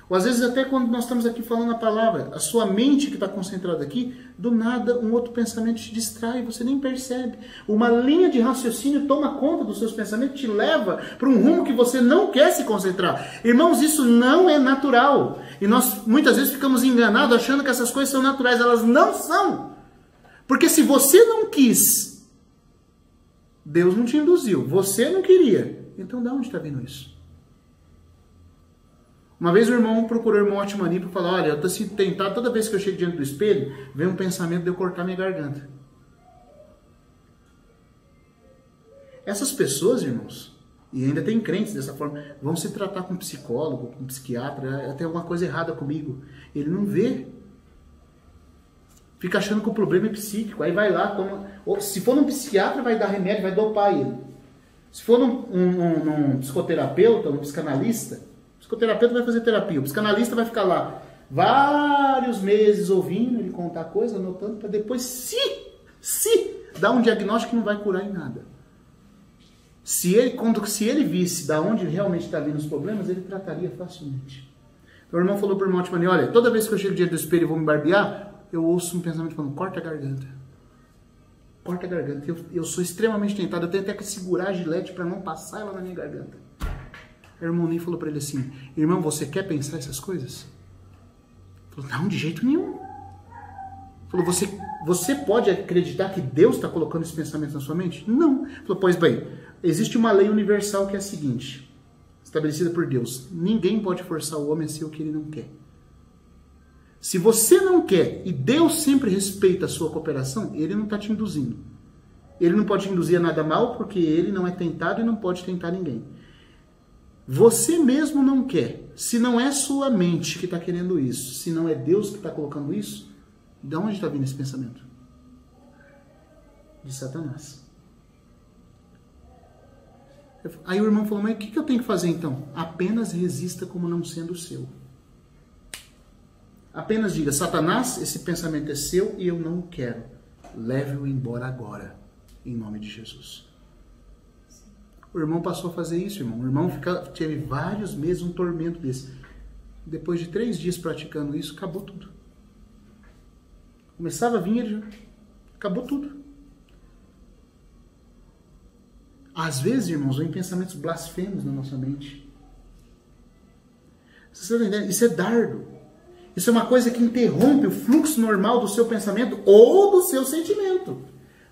Ou às vezes até quando nós estamos aqui falando a palavra, a sua mente que está concentrada aqui, do nada um outro pensamento te distrai, você nem percebe. Uma linha de raciocínio toma conta dos seus pensamentos, te leva para um rumo que você não quer se concentrar. Irmãos, isso não é natural. E nós muitas vezes ficamos enganados achando que essas coisas são naturais. Elas não são. Porque se você não quis, Deus não te induziu. Você não queria. Então de onde está vindo isso? Uma vez o irmão procurou o irmão Otmani para falar, olha, eu estou assim, tentado, toda vez que eu chego diante do espelho, vem um pensamento de eu cortar minha garganta. Essas pessoas, irmãos, e ainda tem crentes dessa forma, vão se tratar com um psicólogo, com um psiquiatra, tem alguma coisa errada comigo. Ele não vê. Fica achando que o problema é psíquico. Aí vai lá, toma... Se for num psiquiatra, vai dar remédio, vai dopar ele. Se for num psicoterapeuta, num psicanalista, o psicoterapeuta vai fazer terapia. O psicanalista vai ficar lá vários meses ouvindo ele contar coisa, anotando, para depois, se dar um diagnóstico que não vai curar em nada. Se ele visse da onde realmente está vindo os problemas, ele trataria facilmente. Então o irmão falou para o irmão Otmani, olha, toda vez que eu chego diante do espelho e vou me barbear, eu ouço um pensamento falando, corta a garganta. Corta a garganta. Eu sou extremamente tentado, eu tenho até que segurar a gilete para não passar ela na minha garganta. O irmão nem falou para ele assim, irmão, você quer pensar essas coisas? Ele falou, não, de jeito nenhum. Ele falou, você pode acreditar que Deus está colocando esses pensamentos na sua mente? Não. Ele falou, pois bem, existe uma lei universal que é a seguinte, estabelecida por Deus, ninguém pode forçar o homem a ser o que ele não quer. Se você não quer, e Deus sempre respeita a sua cooperação, ele não está te induzindo. Ele não pode te induzir a nada mal, porque ele não é tentado e não pode tentar ninguém. Você mesmo não quer. Se não é sua mente que está querendo isso, se não é Deus que está colocando isso, de onde está vindo esse pensamento? De Satanás. Aí o irmão falou, mas o que eu tenho que fazer então? Apenas resista como não sendo seu. Apenas diga, Satanás, esse pensamento é seu e eu não o quero. Leve-o embora agora, em nome de Jesus. O irmão passou a fazer isso, irmão. O irmão teve vários meses um tormento desse. Depois de 3 dias praticando isso, acabou tudo. Começava a vir, ele já... acabou tudo. Às vezes, irmãos, vem pensamentos blasfemos na nossa mente. Você está entendendo? Isso é dardo. Isso é uma coisa que interrompe o fluxo normal do seu pensamento ou do seu sentimento.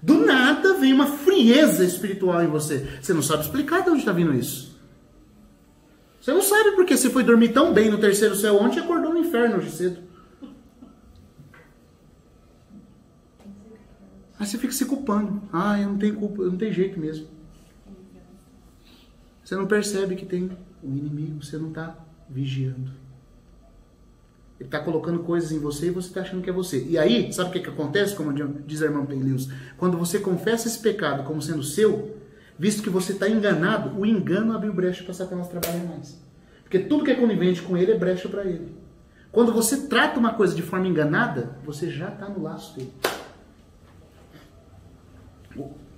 Do nada vem uma frieza espiritual em você. Você não sabe explicar de onde está vindo isso. Você não sabe porque você foi dormir tão bem no 3º céu ontem e acordou no inferno hoje cedo. Aí você fica se culpando. Ah, eu não tenho culpa, eu não tenho jeito mesmo. Você não percebe que tem um inimigo, você não está vigiando. Ele está colocando coisas em você e você está achando que é você. E aí, sabe o que acontece, como diz a irmã Penlius? Quando você confessa esse pecado como sendo seu, visto que você está enganado, o engano abre brecha para Satanás trabalhar mais. Porque tudo que é conivente com ele é brecha para ele. Quando você trata uma coisa de forma enganada, você já está no laço dele.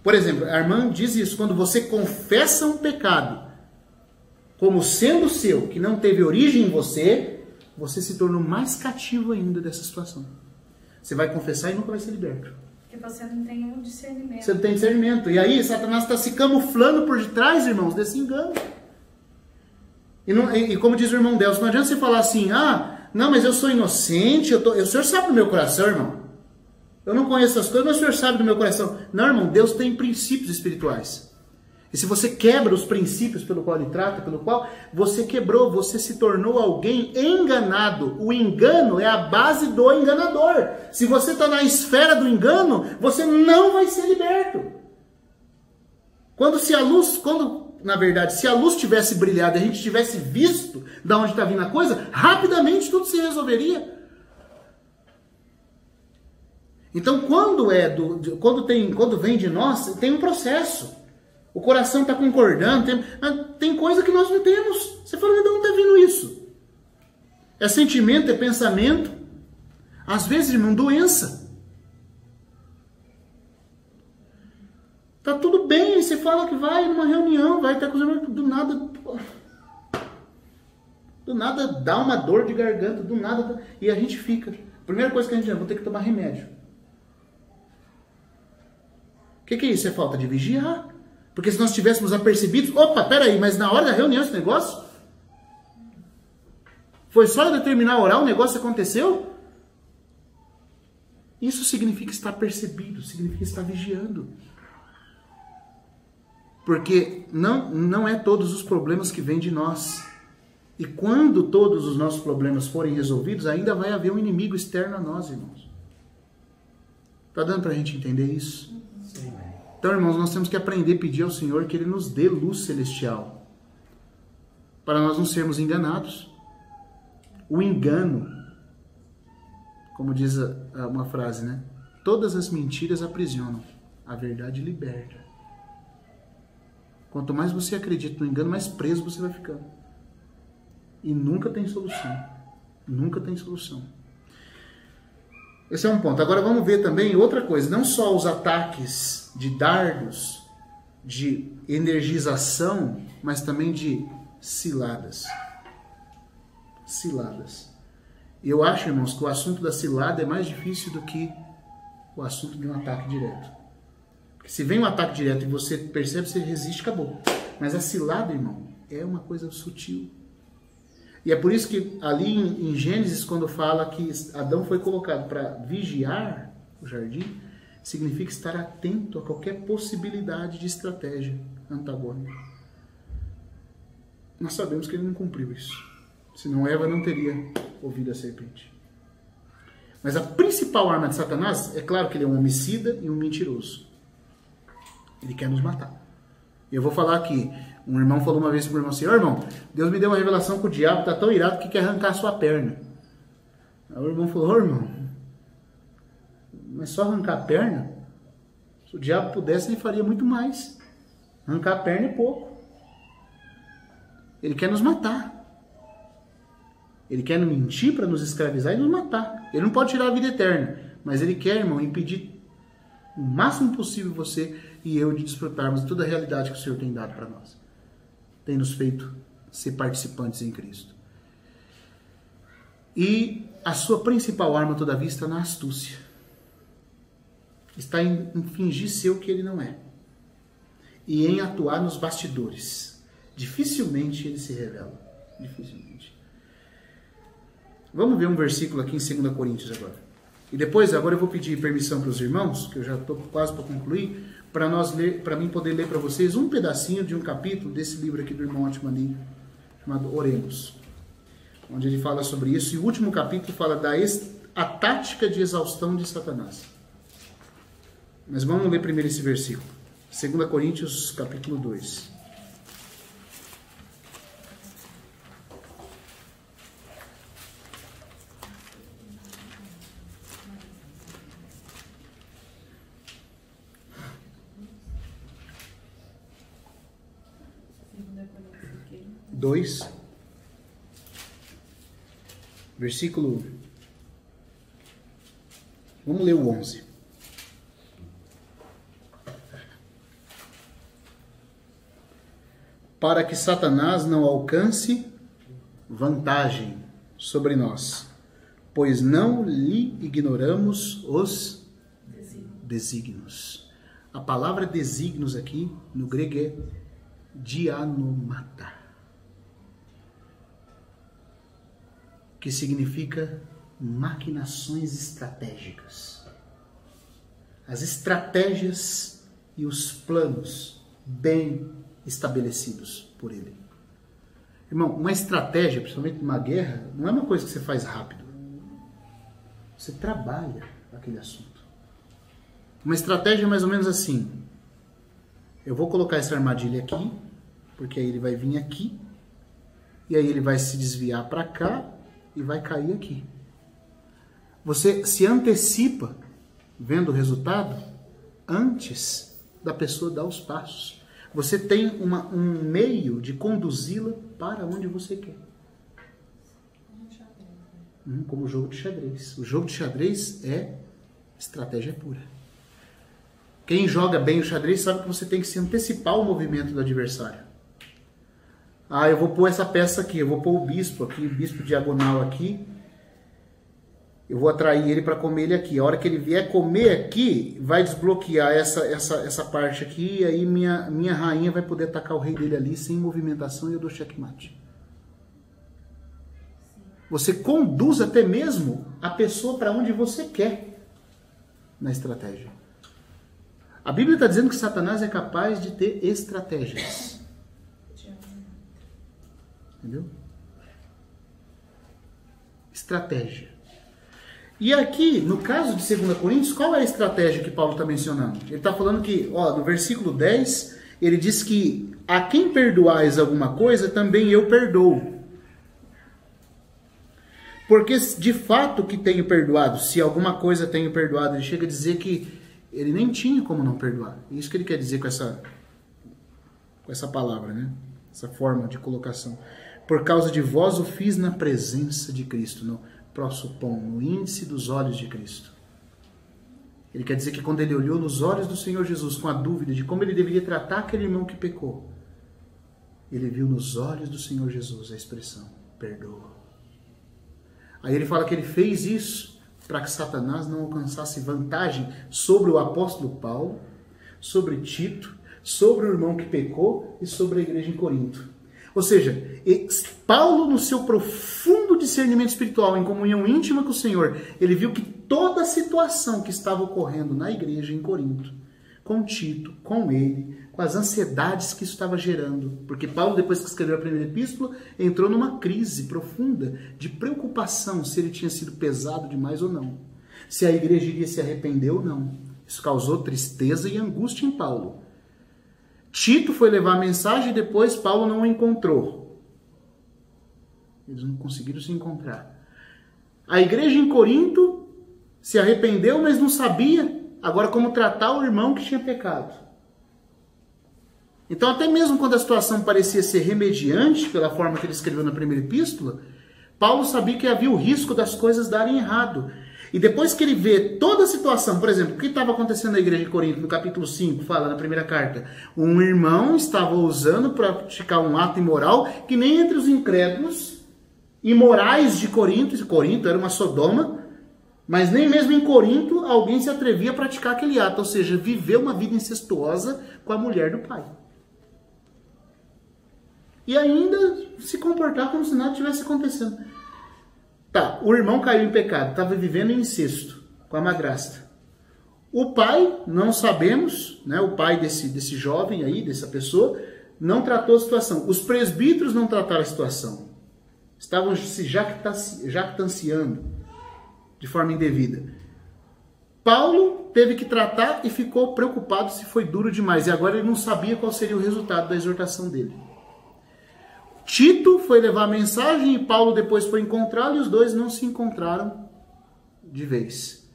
Por exemplo, a irmã diz isso, quando você confessa um pecado como sendo seu, que não teve origem em você, você se tornou mais cativo ainda dessa situação. Você vai confessar e nunca vai ser liberto. Porque você não tem um discernimento. Você não tem discernimento. E aí, Satanás está se camuflando por detrás, irmãos, desse engano. E como diz o irmão Delcio, não adianta você falar assim, ah, não, mas eu sou inocente, o senhor sabe do meu coração, irmão. Eu não conheço essas coisas, mas o senhor sabe do meu coração. Não, irmão, Deus tem princípios espirituais. E se você quebra os princípios pelo qual ele trata, pelo qual você quebrou, você se tornou alguém enganado. O engano é a base do enganador. Se você está na esfera do engano, você não vai ser liberto. Na verdade, se a luz tivesse brilhado e a gente tivesse visto de onde está vindo a coisa, rapidamente tudo se resolveria. Então, quando vem de nós, tem um processo. O coração está concordando, tem coisa que nós não temos. Você fala, de onde está vindo isso? É sentimento, é pensamento. Às vezes, irmão, doença. Tá tudo bem, você fala que vai numa reunião, vai estar com os irmãos, do nada dá uma dor de garganta, do nada, e a gente fica. Primeira coisa que a gente vou ter que tomar remédio. O que é isso? É falta de vigiar. Porque se nós tivéssemos apercebido, opa, peraí, mas na hora da reunião esse negócio? Foi só eu determinar orar, o negócio aconteceu? Isso significa estar percebido, significa estar vigiando. Porque não é todos os problemas que vêm de nós. E quando todos os nossos problemas forem resolvidos, ainda vai haver um inimigo externo a nós, irmãos. Está dando para a gente entender isso? Sim. Então, irmãos, nós temos que aprender a pedir ao Senhor que Ele nos dê luz celestial. Para nós não sermos enganados. O engano, como diz uma frase, né? Todas as mentiras aprisionam, a verdade liberta. Quanto mais você acredita no engano, mais preso você vai ficando. E nunca tem solução. Nunca tem solução. Esse é um ponto. Agora vamos ver também outra coisa. Não só os ataques de dardos, de energização, mas também de ciladas. Ciladas. Eu acho, irmãos, que o assunto da cilada é mais difícil do que o assunto de um ataque direto. Se vem um ataque direto e você percebe, você resiste, acabou. Mas a cilada, irmão, é uma coisa sutil. E é por isso que ali em Gênesis, quando fala que Adão foi colocado para vigiar o jardim, significa estar atento a qualquer possibilidade de estratégia antagônica. Nós sabemos que ele não cumpriu isso. Senão Eva não teria ouvido a serpente. Mas a principal arma de Satanás, é claro que ele é um homicida e um mentiroso. Ele quer nos matar. Eu vou falar aqui. Um irmão falou uma vez para o irmão assim: irmão, Deus me deu uma revelação que o diabo está tão irado que quer arrancar a sua perna. Aí o irmão falou: irmão, mas só arrancar a perna? Se o diabo pudesse, ele faria muito mais. Arrancar a perna é pouco. Ele quer nos matar. Ele quer nos mentir para nos escravizar e nos matar. Ele não pode tirar a vida eterna, mas ele quer, irmão, impedir o máximo possível você e eu de desfrutarmos de toda a realidade que o Senhor tem dado para nós. Tem nos feito ser participantes em Cristo. E a sua principal arma, todavia, está na astúcia. Está em fingir ser o que ele não é. E em atuar nos bastidores. Dificilmente ele se revela. Dificilmente. Vamos ver um versículo aqui em 2 Coríntios agora. E depois, agora eu vou pedir permissão para os irmãos, que eu já estou quase para concluir, para mim poder ler para vocês um pedacinho de um capítulo desse livro aqui do irmão Atmani, chamado Oremos, onde ele fala sobre isso. E o último capítulo fala a tática de exaustão de Satanás. Mas vamos ler primeiro esse versículo. 2 Coríntios, capítulo 2. Versículo. Vamos ler o 11. Para que Satanás não alcance vantagem sobre nós, pois não lhe ignoramos os desígnios. A palavra desígnios aqui no grego é dianomata, que significa maquinações estratégicas. As estratégias e os planos bem estabelecidos por ele. Irmão, uma estratégia, principalmente numa guerra, não é uma coisa que você faz rápido. Você trabalha aquele assunto. Uma estratégia é mais ou menos assim. Eu vou colocar essa armadilha aqui, porque aí ele vai vir aqui, e aí ele vai se desviar para cá e vai cair aqui. Você se antecipa, vendo o resultado, antes da pessoa dar os passos. Você tem um meio de conduzi-la para onde você quer. Como o jogo de xadrez. O jogo de xadrez é estratégia pura. Quem joga bem o xadrez sabe que você tem que se antecipar o movimento do adversário. Ah, eu vou pôr essa peça aqui, eu vou pôr o bispo aqui, o bispo diagonal aqui. Eu vou atrair ele para comer ele aqui. A hora que ele vier comer aqui, vai desbloquear essa parte aqui, e aí minha rainha vai poder atacar o rei dele ali sem movimentação e eu dou checkmate. Você conduz até mesmo a pessoa para onde você quer na estratégia. A Bíblia está dizendo que Satanás é capaz de ter estratégias. Entendeu? Estratégia. E aqui, no caso de 2 Coríntios, qual é a estratégia que Paulo está mencionando? Ele está falando que, no versículo 10, ele diz que a quem perdoais alguma coisa, também eu perdoo. Porque de fato que tenho perdoado, se alguma coisa tenho perdoado, ele chega a dizer que ele nem tinha como não perdoar. Isso que ele quer dizer com essa palavra, né? Essa forma de colocação. Por causa de vós o fiz na presença de Cristo, no prossopon, no índice dos olhos de Cristo. Ele quer dizer que quando ele olhou nos olhos do Senhor Jesus com a dúvida de como ele deveria tratar aquele irmão que pecou, ele viu nos olhos do Senhor Jesus a expressão, perdoa. Aí ele fala que ele fez isso para que Satanás não alcançasse vantagem sobre o apóstolo Paulo, sobre Tito, sobre o irmão que pecou e sobre a igreja em Corinto. Ou seja, Paulo, no seu profundo discernimento espiritual, em comunhão íntima com o Senhor, ele viu que toda a situação que estava ocorrendo na igreja em Corinto, com Tito, com ele, com as ansiedades que isso estava gerando, porque Paulo, depois que escreveu a primeira epístola, entrou numa crise profunda de preocupação se ele tinha sido pesado demais ou não, se a igreja iria se arrepender ou não. Isso causou tristeza e angústia em Paulo. Tito foi levar a mensagem e depois Paulo não o encontrou. Eles não conseguiram se encontrar. A igreja em Corinto se arrependeu, mas não sabia agora como tratar o irmão que tinha pecado. Então, até mesmo quando a situação parecia ser remediante, pela forma que ele escreveu na primeira epístola, Paulo sabia que havia o risco das coisas darem errado. E depois que ele vê toda a situação, por exemplo, o que estava acontecendo na igreja de Corinto, no capítulo 5, fala na primeira carta, um irmão estava usando para praticar um ato imoral que nem entre os incrédulos imorais de Corinto era uma Sodoma, mas nem mesmo em Corinto alguém se atrevia a praticar aquele ato, ou seja, viver uma vida incestuosa com a mulher do pai. E ainda se comportar como se nada tivesse acontecendo. Tá, o irmão caiu em pecado, estava vivendo em incesto com a madrasta. O pai, não sabemos, né, o pai desse jovem aí, dessa pessoa, não tratou a situação. Os presbíteros não trataram a situação. Estavam se jactanciando de forma indevida. Paulo teve que tratar e ficou preocupado se foi duro demais. E agora ele não sabia qual seria o resultado da exortação dele. Tito foi levar a mensagem e Paulo depois foi encontrá-lo e os dois não se encontraram de vez.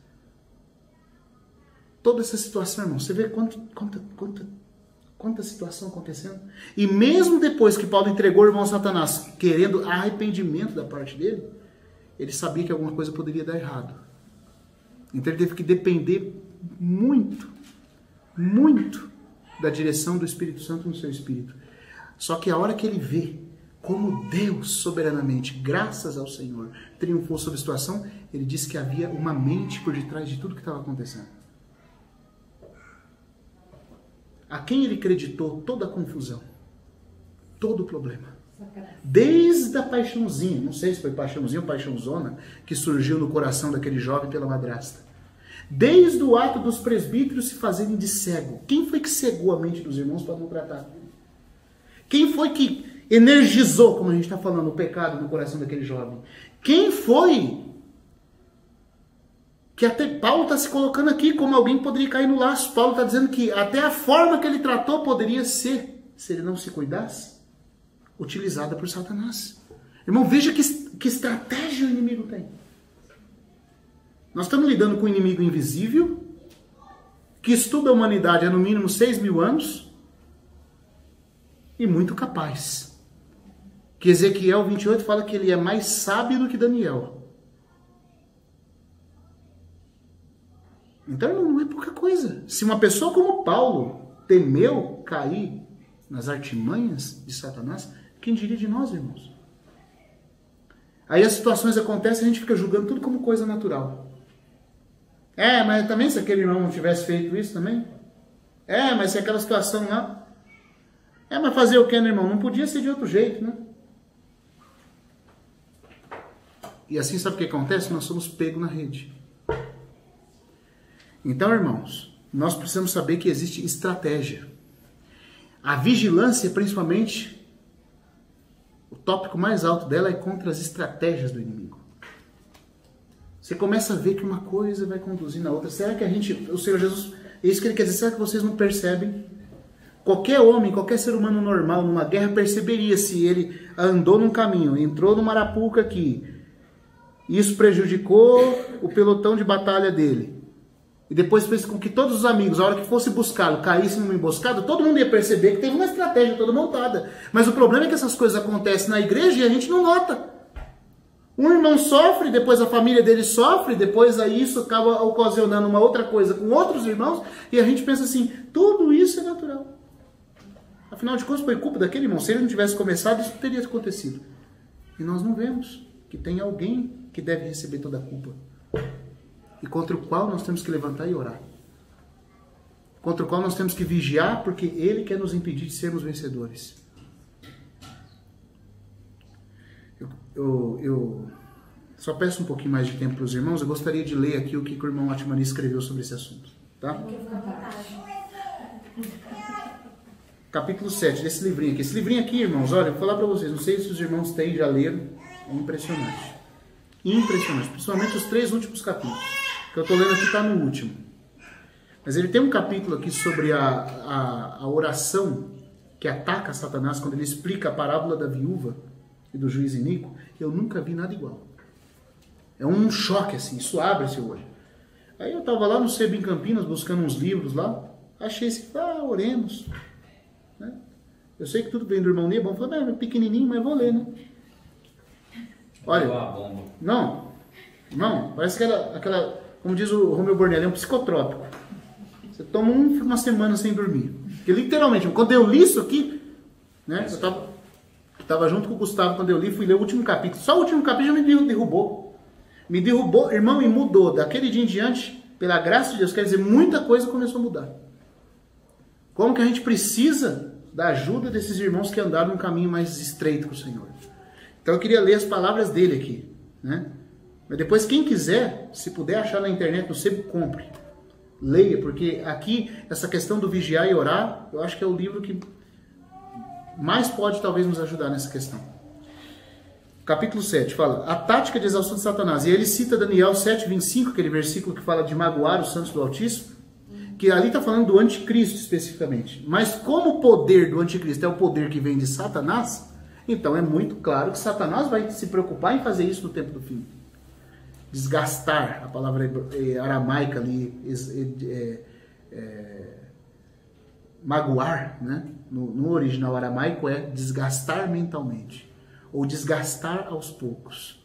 Toda essa situação, irmão, você vê quanta situação acontecendo. E mesmo depois que Paulo entregou o irmão a Satanás, querendo arrependimento da parte dele, ele sabia que alguma coisa poderia dar errado. Então ele teve que depender muito da direção do Espírito Santo no seu espírito. Só que a hora que ele vê como Deus, soberanamente, graças ao Senhor, triunfou sobre a situação, ele disse que havia uma mente por detrás de tudo que estava acontecendo. A quem ele acreditou toda a confusão, todo o problema. Desde a paixãozinha, não sei se foi paixãozinha ou paixãozona, que surgiu no coração daquele jovem pela madrasta. Desde o ato dos presbíteros se fazerem de cego. Quem foi que cegou a mente dos irmãos para não tratar? Quem foi que energizou, como a gente está falando, o pecado no coração daquele jovem? Quem foi que até Paulo está se colocando aqui como alguém que poderia cair no laço? Paulo está dizendo que até a forma que ele tratou poderia ser, se ele não se cuidasse, utilizada por Satanás. Irmão, veja que estratégia o inimigo tem. Nós estamos lidando com um inimigo invisível, que estuda a humanidade há no mínimo 6.000 anos, e muito capaz. Que Ezequiel 28 fala que ele é mais sábio do que Daniel. Então não é pouca coisa. Se uma pessoa como Paulo temeu cair nas artimanhas de Satanás, quem diria de nós, irmãos? Aí as situações acontecem e a gente fica julgando tudo como coisa natural. Mas também se aquele irmão não tivesse feito isso também? Mas se aquela situação lá... mas fazer o que, né, irmão? Não podia ser de outro jeito, né? E assim, sabe o que acontece? Nós somos pegos na rede. Então, irmãos, nós precisamos saber que existe estratégia. A vigilância, principalmente, o tópico mais alto dela é contra as estratégias do inimigo. Você começa a ver que uma coisa vai conduzir na outra. Será que o Senhor Jesus, é isso que ele quer dizer, será que vocês não percebem? Qualquer homem, qualquer ser humano normal numa guerra perceberia se ele andou num caminho, entrou numa arapuca aqui, isso prejudicou o pelotão de batalha dele. E depois fez com que todos os amigos, a hora que fosse buscá-lo, caíssem numa emboscada, todo mundo ia perceber que teve uma estratégia toda montada. Mas o problema é que essas coisas acontecem na igreja e a gente não nota. Um irmão sofre, depois a família dele sofre, depois aí isso acaba ocasionando uma outra coisa com outros irmãos, e a gente pensa assim, tudo isso é natural. Afinal de contas, foi culpa daquele irmão. Se ele não tivesse começado, isso não teria acontecido. E nós não vemos que tem alguém que deve receber toda a culpa. E contra o qual nós temos que levantar e orar. Contra o qual nós temos que vigiar, porque ele quer nos impedir de sermos vencedores. Eu só peço um pouquinho mais de tempo para os irmãos. Eu gostaria de ler aqui o que o irmão Atmani escreveu sobre esse assunto. Tá? Capítulo 7 desse livrinho aqui. Esse livrinho aqui, irmãos, olha, eu vou falar para vocês. Não sei se os irmãos têm, já leram. É impressionante. Impressionante. Principalmente os 3 últimos capítulos. Que eu estou lendo aqui está no último. Mas ele tem um capítulo aqui sobre a oração que ataca Satanás, quando ele explica a parábola da viúva e do juiz iníquo. Eu nunca vi nada igual. É um choque assim, isso abre esse olho. Aí eu estava lá no Sebo em Campinas, buscando uns livros lá, achei esse, oremos. Né? Eu sei que tudo vem do irmão Neba, eu falei, é pequenininho, mas vou ler, né? Olha, não, parece que aquela, como diz o Romeu Bornelli, é um psicotrópico. Você toma uma semana sem dormir. Porque literalmente, quando eu li isso aqui, né, eu estava junto com o Gustavo quando eu li, fui ler o último capítulo. Só o último capítulo já me derrubou. Me derrubou, irmão, e mudou. Daquele dia em diante, pela graça de Deus, quer dizer, muita coisa começou a mudar. Como que a gente precisa da ajuda desses irmãos que andaram num caminho mais estreito com o Senhor. Então eu queria ler as palavras dele aqui, né? Mas depois, quem quiser, se puder achar na internet, no Sebo, compre. Leia, porque aqui, essa questão do vigiar e orar, eu acho que é o livro que mais pode, talvez, nos ajudar nessa questão. Capítulo 7 fala, a tática de exaustão de Satanás. E ele cita Daniel 7:25, aquele versículo que fala de magoar os santos do Altíssimo, que ali está falando do anticristo especificamente. Mas como o poder do anticristo é o poder que vem de Satanás, então é muito claro que Satanás vai se preocupar em fazer isso no tempo do fim. Desgastar, a palavra aramaica ali, magoar, né? No original aramaico é desgastar mentalmente, ou desgastar aos poucos.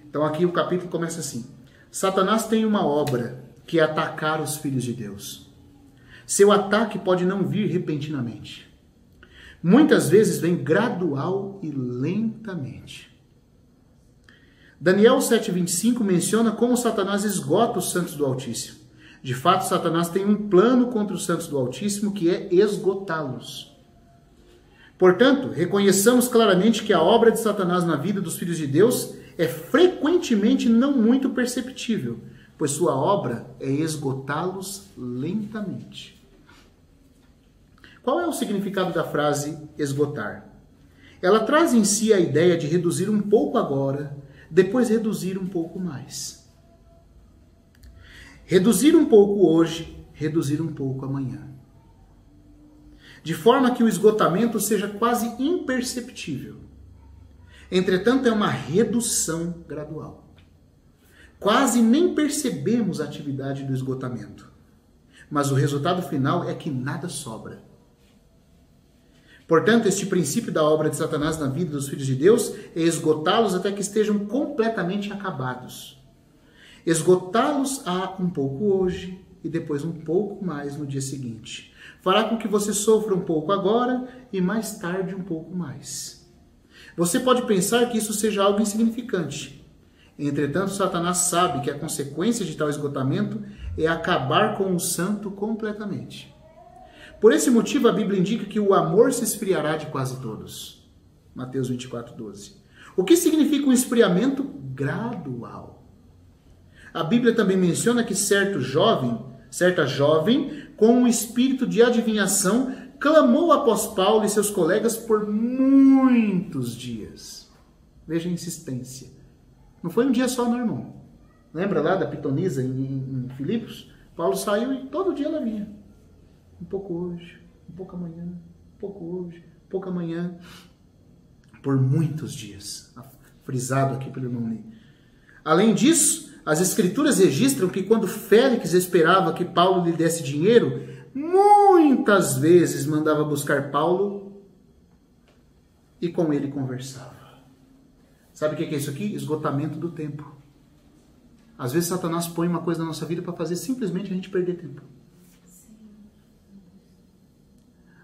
Então aqui o capítulo começa assim, Satanás tem uma obra que é atacar os filhos de Deus. Seu ataque pode não vir repentinamente. Muitas vezes vem gradual e lentamente. Daniel 7:25 menciona como Satanás esgota os santos do Altíssimo. De fato, Satanás tem um plano contra os santos do Altíssimo que é esgotá-los. Portanto, reconheçamos claramente que a obra de Satanás na vida dos filhos de Deus é frequentemente não muito perceptível, pois sua obra é esgotá-los lentamente. Qual é o significado da frase esgotar? Ela traz em si a ideia de reduzir um pouco agora, depois reduzir um pouco mais. Reduzir um pouco hoje, reduzir um pouco amanhã. De forma que o esgotamento seja quase imperceptível. Entretanto, é uma redução gradual. Quase nem percebemos a atividade do esgotamento. Mas o resultado final é que nada sobra. Portanto, este princípio da obra de Satanás na vida dos filhos de Deus é esgotá-los até que estejam completamente acabados. Esgotá-los um pouco hoje e depois um pouco mais no dia seguinte. Fará com que você sofra um pouco agora e mais tarde um pouco mais. Você pode pensar que isso seja algo insignificante. Entretanto, Satanás sabe que a consequência de tal esgotamento é acabar com o santo completamente. Por esse motivo, a Bíblia indica que o amor se esfriará de quase todos. Mateus 24:12. O que significa um esfriamento gradual? A Bíblia também menciona que certa jovem, com um espírito de adivinhação, clamou após Paulo e seus colegas por muitos dias. Veja a insistência. Não foi um dia só, não, irmão. Lembra lá da pitonisa em Filipos? Paulo saiu e todo dia ela vinha. Um pouco hoje, um pouco amanhã, um pouco hoje, um pouco amanhã. Por muitos dias. Frisado aqui pelo irmão Ney. Além disso, as escrituras registram que quando Félix esperava que Paulo lhe desse dinheiro, muitas vezes mandava buscar Paulo e com ele conversava. Sabe o que é isso aqui? Esgotamento do tempo. Às vezes Satanás põe uma coisa na nossa vida para fazer simplesmente a gente perder tempo.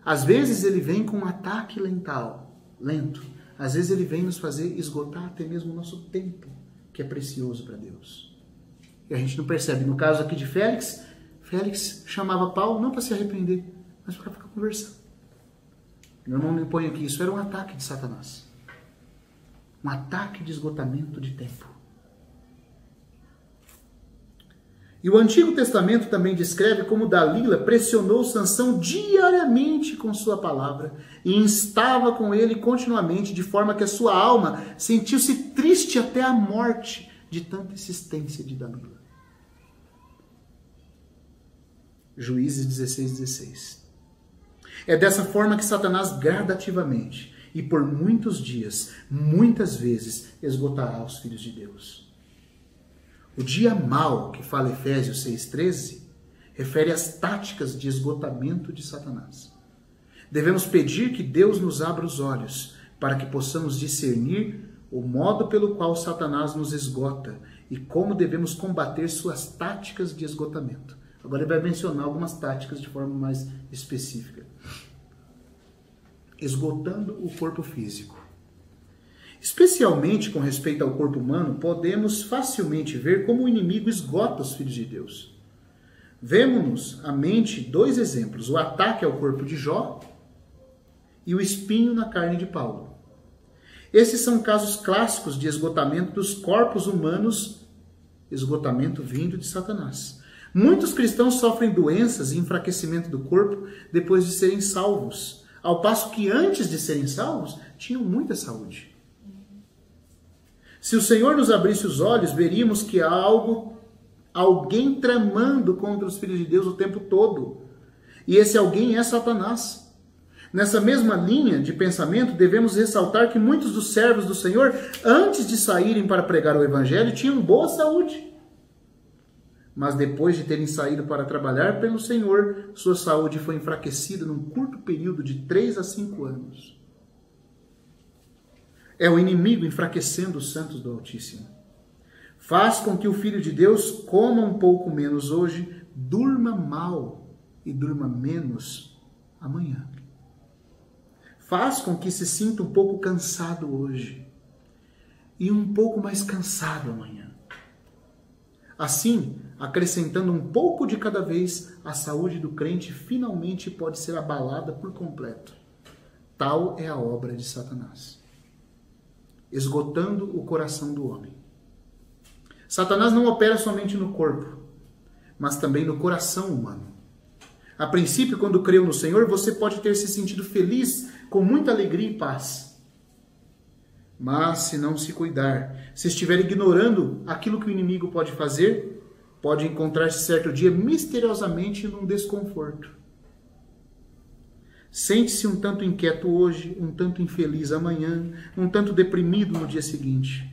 Às vezes ele vem com um ataque lento. Às vezes ele vem nos fazer esgotar até mesmo o nosso tempo, que é precioso para Deus. E a gente não percebe. No caso aqui de Félix, Félix chamava Paulo não para se arrepender, mas para ficar conversando. Meu irmão me põe aqui, isso era um ataque de Satanás. Um ataque de esgotamento de tempo. E o Antigo Testamento também descreve como Dalila pressionou Sansão diariamente com sua palavra e instava com ele continuamente, de forma que a sua alma sentiu-se triste até a morte de tanta insistência de Dalila. Juízes 16:16. É dessa forma que Satanás gradativamente e por muitos dias, muitas vezes, esgotará os filhos de Deus. O dia mau, que fala Efésios 6:13, refere às táticas de esgotamento de Satanás. Devemos pedir que Deus nos abra os olhos para que possamos discernir o modo pelo qual Satanás nos esgota e como devemos combater suas táticas de esgotamento. Agora ele vai mencionar algumas táticas de forma mais específica. Esgotando o corpo físico. Especialmente com respeito ao corpo humano, podemos facilmente ver como o inimigo esgota os filhos de Deus. Vemo-nos à mente dois exemplos: o ataque ao corpo de Jó e o espinho na carne de Paulo. Esses são casos clássicos de esgotamento dos corpos humanos, esgotamento vindo de Satanás. Muitos cristãos sofrem doenças e enfraquecimento do corpo depois de serem salvos, ao passo que antes de serem salvos tinham muita saúde. Se o Senhor nos abrisse os olhos, veríamos que há alguém tramando contra os filhos de Deus o tempo todo. E esse alguém é Satanás. Nessa mesma linha de pensamento, devemos ressaltar que muitos dos servos do Senhor, antes de saírem para pregar o Evangelho, tinham boa saúde. Mas depois de terem saído para trabalhar pelo Senhor, sua saúde foi enfraquecida num curto período de 3 a 5 anos. É o inimigo enfraquecendo os santos do Altíssimo. Faz com que o Filho de Deus coma um pouco menos hoje, durma mal e durma menos amanhã. Faz com que se sinta um pouco cansado hoje e um pouco mais cansado amanhã. Assim, acrescentando um pouco de cada vez, a saúde do crente finalmente pode ser abalada por completo. Tal é a obra de Satanás, esgotando o coração do homem. Satanás não opera somente no corpo, mas também no coração humano. A princípio, quando creu no Senhor, você pode ter se sentido feliz, com muita alegria e paz. Mas se não se cuidar, se estiver ignorando aquilo que o inimigo pode fazer, pode encontrar-se certo dia misteriosamente num desconforto. Sente-se um tanto inquieto hoje, um tanto infeliz amanhã, um tanto deprimido no dia seguinte.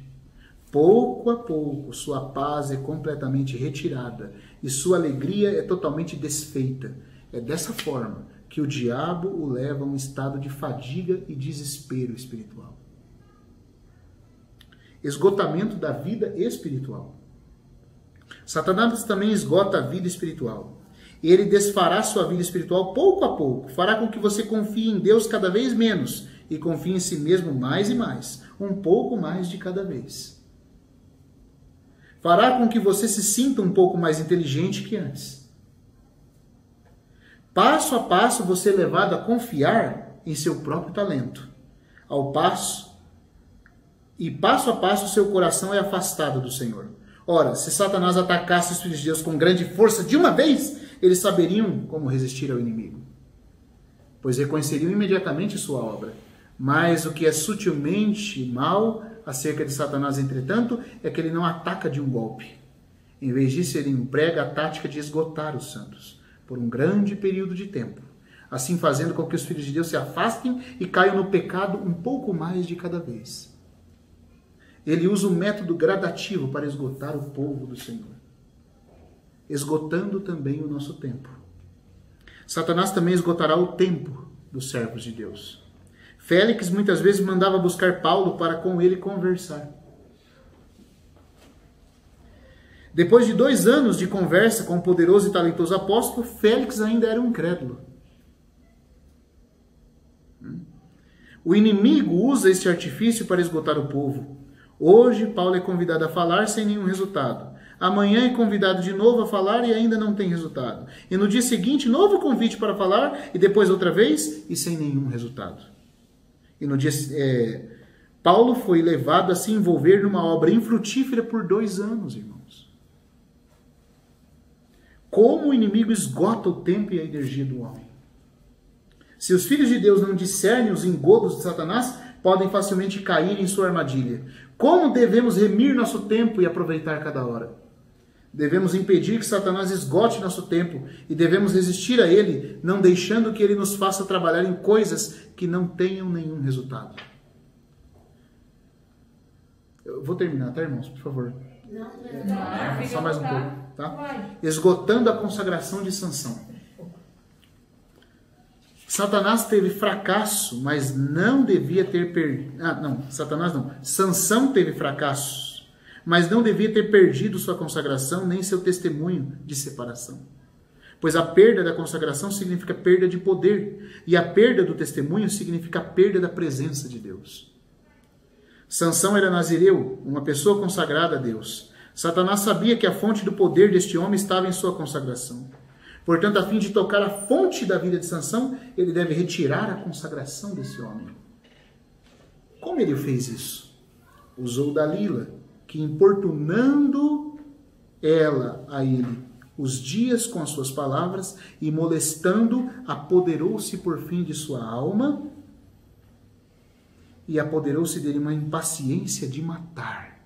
Pouco a pouco, sua paz é completamente retirada e sua alegria é totalmente desfeita. É dessa forma que o diabo o leva a um estado de fadiga e desespero espiritual. Esgotamento da vida espiritual. Satanás também esgota a vida espiritual. Ele desfará sua vida espiritual pouco a pouco, fará com que você confie em Deus cada vez menos e confie em si mesmo mais e mais, um pouco mais de cada vez. Fará com que você se sinta um pouco mais inteligente que antes. Passo a passo você é levado a confiar em seu próprio talento. Passo a passo seu coração é afastado do Senhor. Ora, se Satanás atacasse os filhos de Deus com grande força de uma vez, eles saberiam como resistir ao inimigo, pois reconheceriam imediatamente sua obra. Mas o que é sutilmente mal acerca de Satanás, entretanto, é que ele não ataca de um golpe. Em vez disso, ele emprega a tática de esgotar os santos por um grande período de tempo, assim fazendo com que os filhos de Deus se afastem e caiam no pecado um pouco mais de cada vez. Ele usa um método gradativo para esgotar o povo do Senhor, esgotando também o nosso tempo. Satanás também esgotará o tempo dos servos de Deus. Félix muitas vezes mandava buscar Paulo para com ele conversar. Depois de 2 anos de conversa com o poderoso e talentoso apóstolo, Félix ainda era um incrédulo. O inimigo usa esse artifício para esgotar o povo. Hoje, Paulo é convidado a falar sem nenhum resultado. Amanhã é convidado de novo a falar e ainda não tem resultado. E no dia seguinte, novo convite para falar e depois outra vez e sem nenhum resultado. E no dia Paulo foi levado a se envolver numa obra infrutífera por 2 anos, irmãos. Como o inimigo esgota o tempo e a energia do homem. Se os filhos de Deus não discernem os engodos de Satanás, podem facilmente cair em sua armadilha. Como devemos remir nosso tempo e aproveitar cada hora? Devemos impedir que Satanás esgote nosso tempo e devemos resistir a ele, não deixando que ele nos faça trabalhar em coisas que não tenham nenhum resultado. Eu vou terminar, tá, irmãos? Por favor. Não, só mais um pouco, tá? Esgotando a consagração de Sansão. Satanás teve fracasso, mas não devia ter perdido. Sansão teve fracassos, mas não devia ter perdido sua consagração nem seu testemunho de separação. Pois a perda da consagração significa perda de poder, e a perda do testemunho significa a perda da presença de Deus. Sansão era nazireu, uma pessoa consagrada a Deus. Satanás sabia que a fonte do poder deste homem estava em sua consagração. Portanto, a fim de tocar a fonte da vida de Sansão, ele deve retirar a consagração desse homem. Como ele fez isso? Usou Dalila, que importunando ela a ele os dias com as suas palavras e molestando, apoderou-se por fim de sua alma e apoderou-se dele uma impaciência de matar.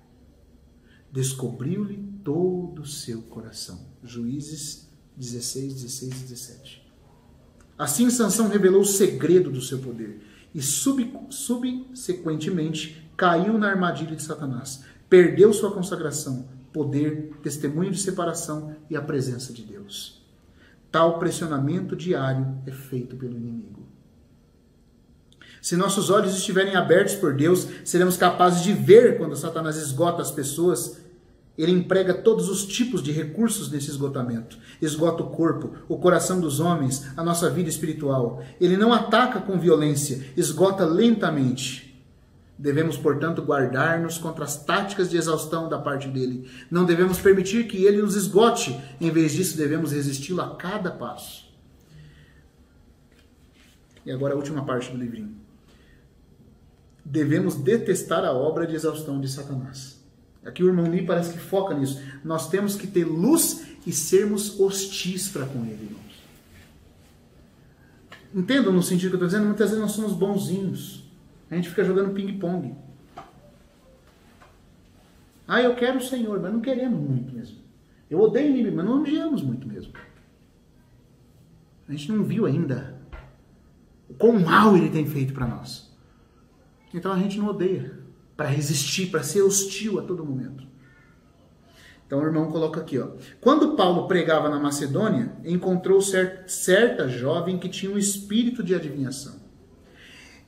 Descobriu-lhe todo o seu coração. Juízes 16, 16 e 17. Assim Sansão revelou o segredo do seu poder e subsequentemente caiu na armadilha de Satanás. Perdeu sua consagração, poder, testemunho de separação e a presença de Deus. Tal pressionamento diário é feito pelo inimigo. Se nossos olhos estiverem abertos por Deus, seremos capazes de ver quando Satanás esgota as pessoas. Ele emprega todos os tipos de recursos nesse esgotamento. Esgota o corpo, o coração dos homens, a nossa vida espiritual. Ele não ataca com violência, esgota lentamente. Devemos, portanto, guardar-nos contra as táticas de exaustão da parte dele. Não devemos permitir que ele nos esgote. Em vez disso, devemos resisti-lo a cada passo. E agora a última parte do livrinho. Devemos detestar a obra de exaustão de Satanás. Aqui o irmão Lee parece que foca nisso. Nós temos que ter luz e sermos hostis para com ele, irmãos. Entendam no sentido que eu estou dizendo, muitas vezes nós somos bonzinhos. A gente fica jogando ping-pong. Ah, eu quero o Senhor, mas não queremos muito mesmo. Eu odeio o inimigo, mas não odiamos muito mesmo. A gente não viu ainda o quão mal ele tem feito para nós. Então a gente não odeia, para resistir, para ser hostil a todo momento. Então o irmão coloca aqui, ó. Quando Paulo pregava na Macedônia, encontrou certa jovem que tinha um espírito de adivinhação.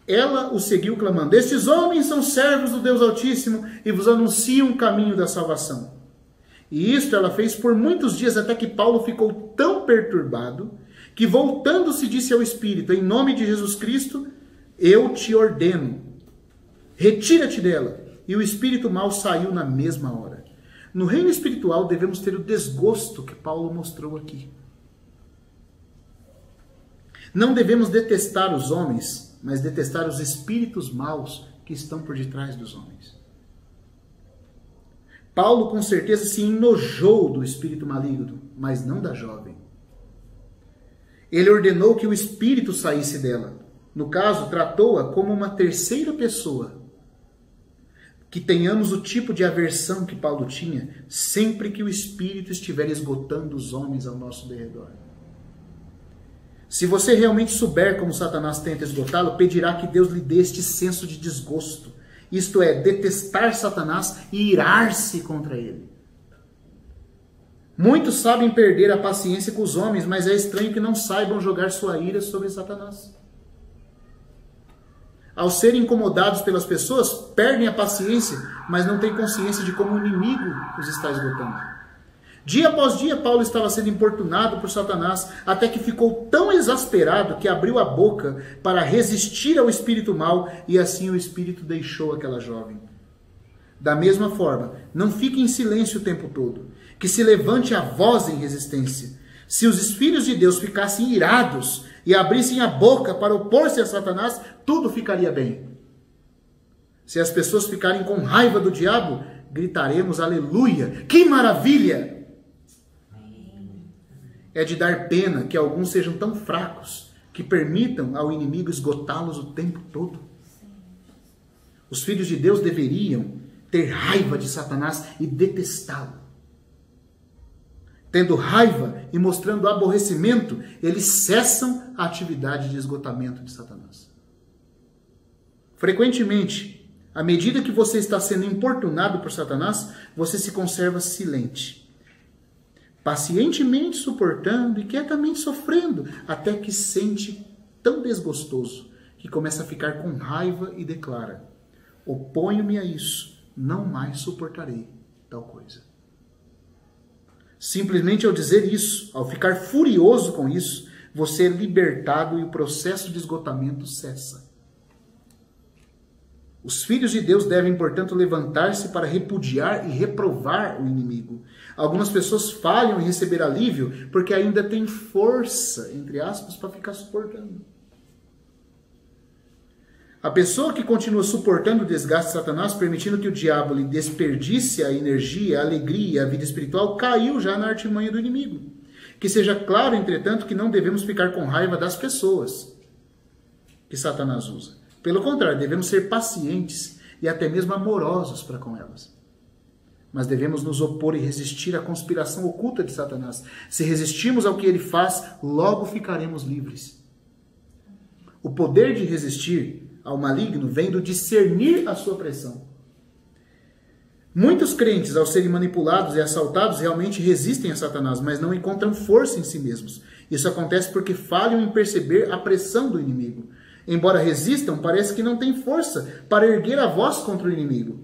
Ela o seguiu clamando: estes homens são servos do Deus Altíssimo e vos anunciam o caminho da salvação. E isto ela fez por muitos dias, até que Paulo ficou tão perturbado que, voltando-se, disse ao espírito: em nome de Jesus Cristo, eu te ordeno, retira-te dela. E o espírito mau saiu na mesma hora. No reino espiritual devemos ter o desgosto que Paulo mostrou aqui. Não devemos detestar os homens, mas detestar os espíritos maus que estão por detrás dos homens. Paulo com certeza se enojou do espírito maligno, mas não da jovem. Ele ordenou que o espírito saísse dela. No caso, tratou-a como uma terceira pessoa. Que tenhamos o tipo de aversão que Paulo tinha sempre que o espírito estiver esgotando os homens ao nosso derredor. Se você realmente souber como Satanás tenta esgotá-lo, pedirá que Deus lhe dê este senso de desgosto. Isto é, detestar Satanás e irar-se contra ele. Muitos sabem perder a paciência com os homens, mas é estranho que não saibam jogar sua ira sobre Satanás. Ao serem incomodados pelas pessoas, perdem a paciência, mas não têm consciência de como o inimigo os está esgotando. Dia após dia, Paulo estava sendo importunado por Satanás, até que ficou tão exasperado que abriu a boca para resistir ao espírito mau, e assim o espírito deixou aquela jovem. Da mesma forma, não fique em silêncio o tempo todo, que se levante a voz em resistência. Se os filhos de Deus ficassem irados e abrissem a boca para opor-se a Satanás, tudo ficaria bem. Se as pessoas ficarem com raiva do diabo, gritaremos aleluia, que maravilha! É de dar pena que alguns sejam tão fracos que permitam ao inimigo esgotá-los o tempo todo. Os filhos de Deus deveriam ter raiva de Satanás e detestá-lo. Tendo raiva e mostrando aborrecimento, eles cessam a atividade de esgotamento de Satanás. Frequentemente, à medida que você está sendo importunado por Satanás, você se conserva silente, pacientemente suportando e quietamente sofrendo, até que sente tão desgostoso que começa a ficar com raiva e declara: oponho-me a isso, não mais suportarei tal coisa. Simplesmente ao dizer isso, ao ficar furioso com isso, você é libertado e o processo de esgotamento cessa. Os filhos de Deus devem, portanto, levantar-se para repudiar e reprovar o inimigo. Algumas pessoas falham em receber alívio porque ainda têm força, entre aspas, para ficar suportando. A pessoa que continua suportando o desgaste de Satanás, permitindo que o diabo lhe desperdice a energia, a alegria, a vida espiritual, caiu já na artimanha do inimigo. Que seja claro, entretanto, que não devemos ficar com raiva das pessoas que Satanás usa. Pelo contrário, devemos ser pacientes e até mesmo amorosos para com elas. Mas devemos nos opor e resistir à conspiração oculta de Satanás. Se resistirmos ao que ele faz, logo ficaremos livres. O poder de resistir ao maligno vem do discernir a sua pressão. Muitos crentes, ao serem manipulados e assaltados, realmente resistem a Satanás, mas não encontram força em si mesmos. Isso acontece porque falham em perceber a pressão do inimigo. Embora resistam, parece que não têm força para erguer a voz contra o inimigo.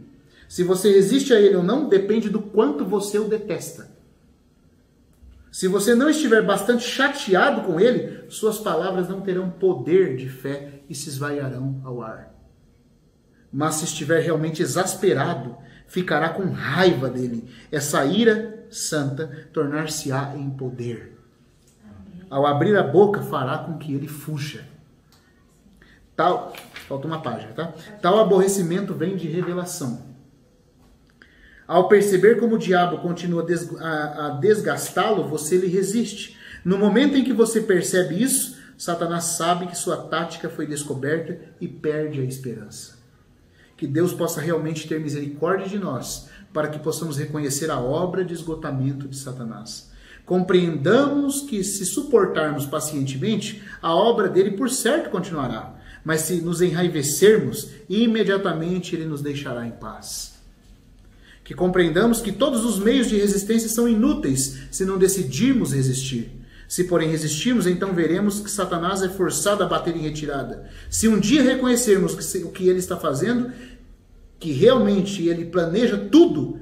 Se você resiste a ele ou não, depende do quanto você o detesta. Se você não estiver bastante chateado com ele, suas palavras não terão poder de fé e se esvaiarão ao ar. Mas se estiver realmente exasperado, ficará com raiva dele. Essa ira santa tornar-se-á em poder. Ao abrir a boca, fará com que ele fuja. Falta uma página, tá? Tal aborrecimento vem de revelação. Ao perceber como o diabo continua a desgastá-lo, você lhe resiste. No momento em que você percebe isso, Satanás sabe que sua tática foi descoberta e perde a esperança. Que Deus possa realmente ter misericórdia de nós, para que possamos reconhecer a obra de esgotamento de Satanás. Compreendamos que, se suportarmos pacientemente, a obra dele por certo continuará. Mas se nos enraivecermos, imediatamente ele nos deixará em paz. Que compreendamos que todos os meios de resistência são inúteis se não decidirmos resistir. Se, porém, resistirmos, então veremos que Satanás é forçado a bater em retirada. Se um dia reconhecermos o que ele está fazendo, que realmente ele planeja tudo,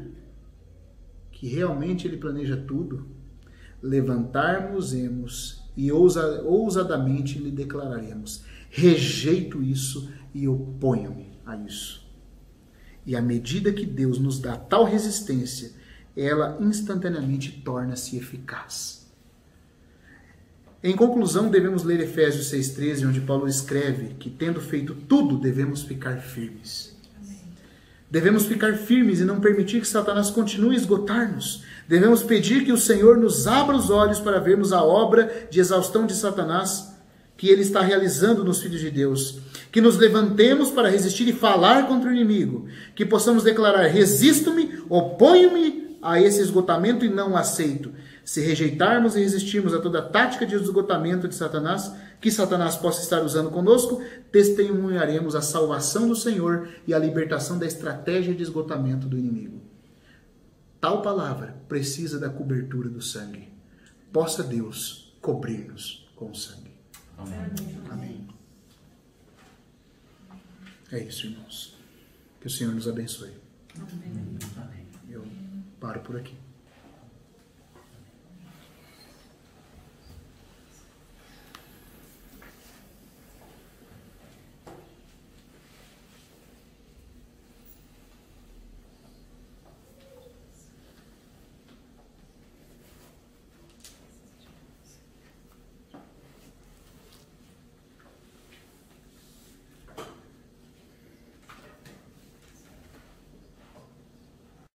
levantar-nos-emos e ousadamente lhe declararemos: rejeito isso e oponho-me a isso. E à medida que Deus nos dá tal resistência, ela instantaneamente torna-se eficaz. Em conclusão, devemos ler Efésios 6,13, onde Paulo escreve que, tendo feito tudo, devemos ficar firmes. Devemos ficar firmes e não permitir que Satanás continue a esgotar-nos. Devemos pedir que o Senhor nos abra os olhos para vermos a obra de exaustão de Satanás que ele está realizando nos filhos de Deus. Que nos levantemos para resistir e falar contra o inimigo. Que possamos declarar: resisto-me, oponho-me a esse esgotamento e não o aceito. Se rejeitarmos e resistirmos a toda a tática de esgotamento de Satanás, que Satanás possa estar usando conosco, testemunharemos a salvação do Senhor e a libertação da estratégia de esgotamento do inimigo. Tal palavra precisa da cobertura do sangue. Possa Deus cobrir-nos com o sangue. Amém. É isso, irmãos. Que o Senhor nos abençoe. Amém. Eu paro por aqui.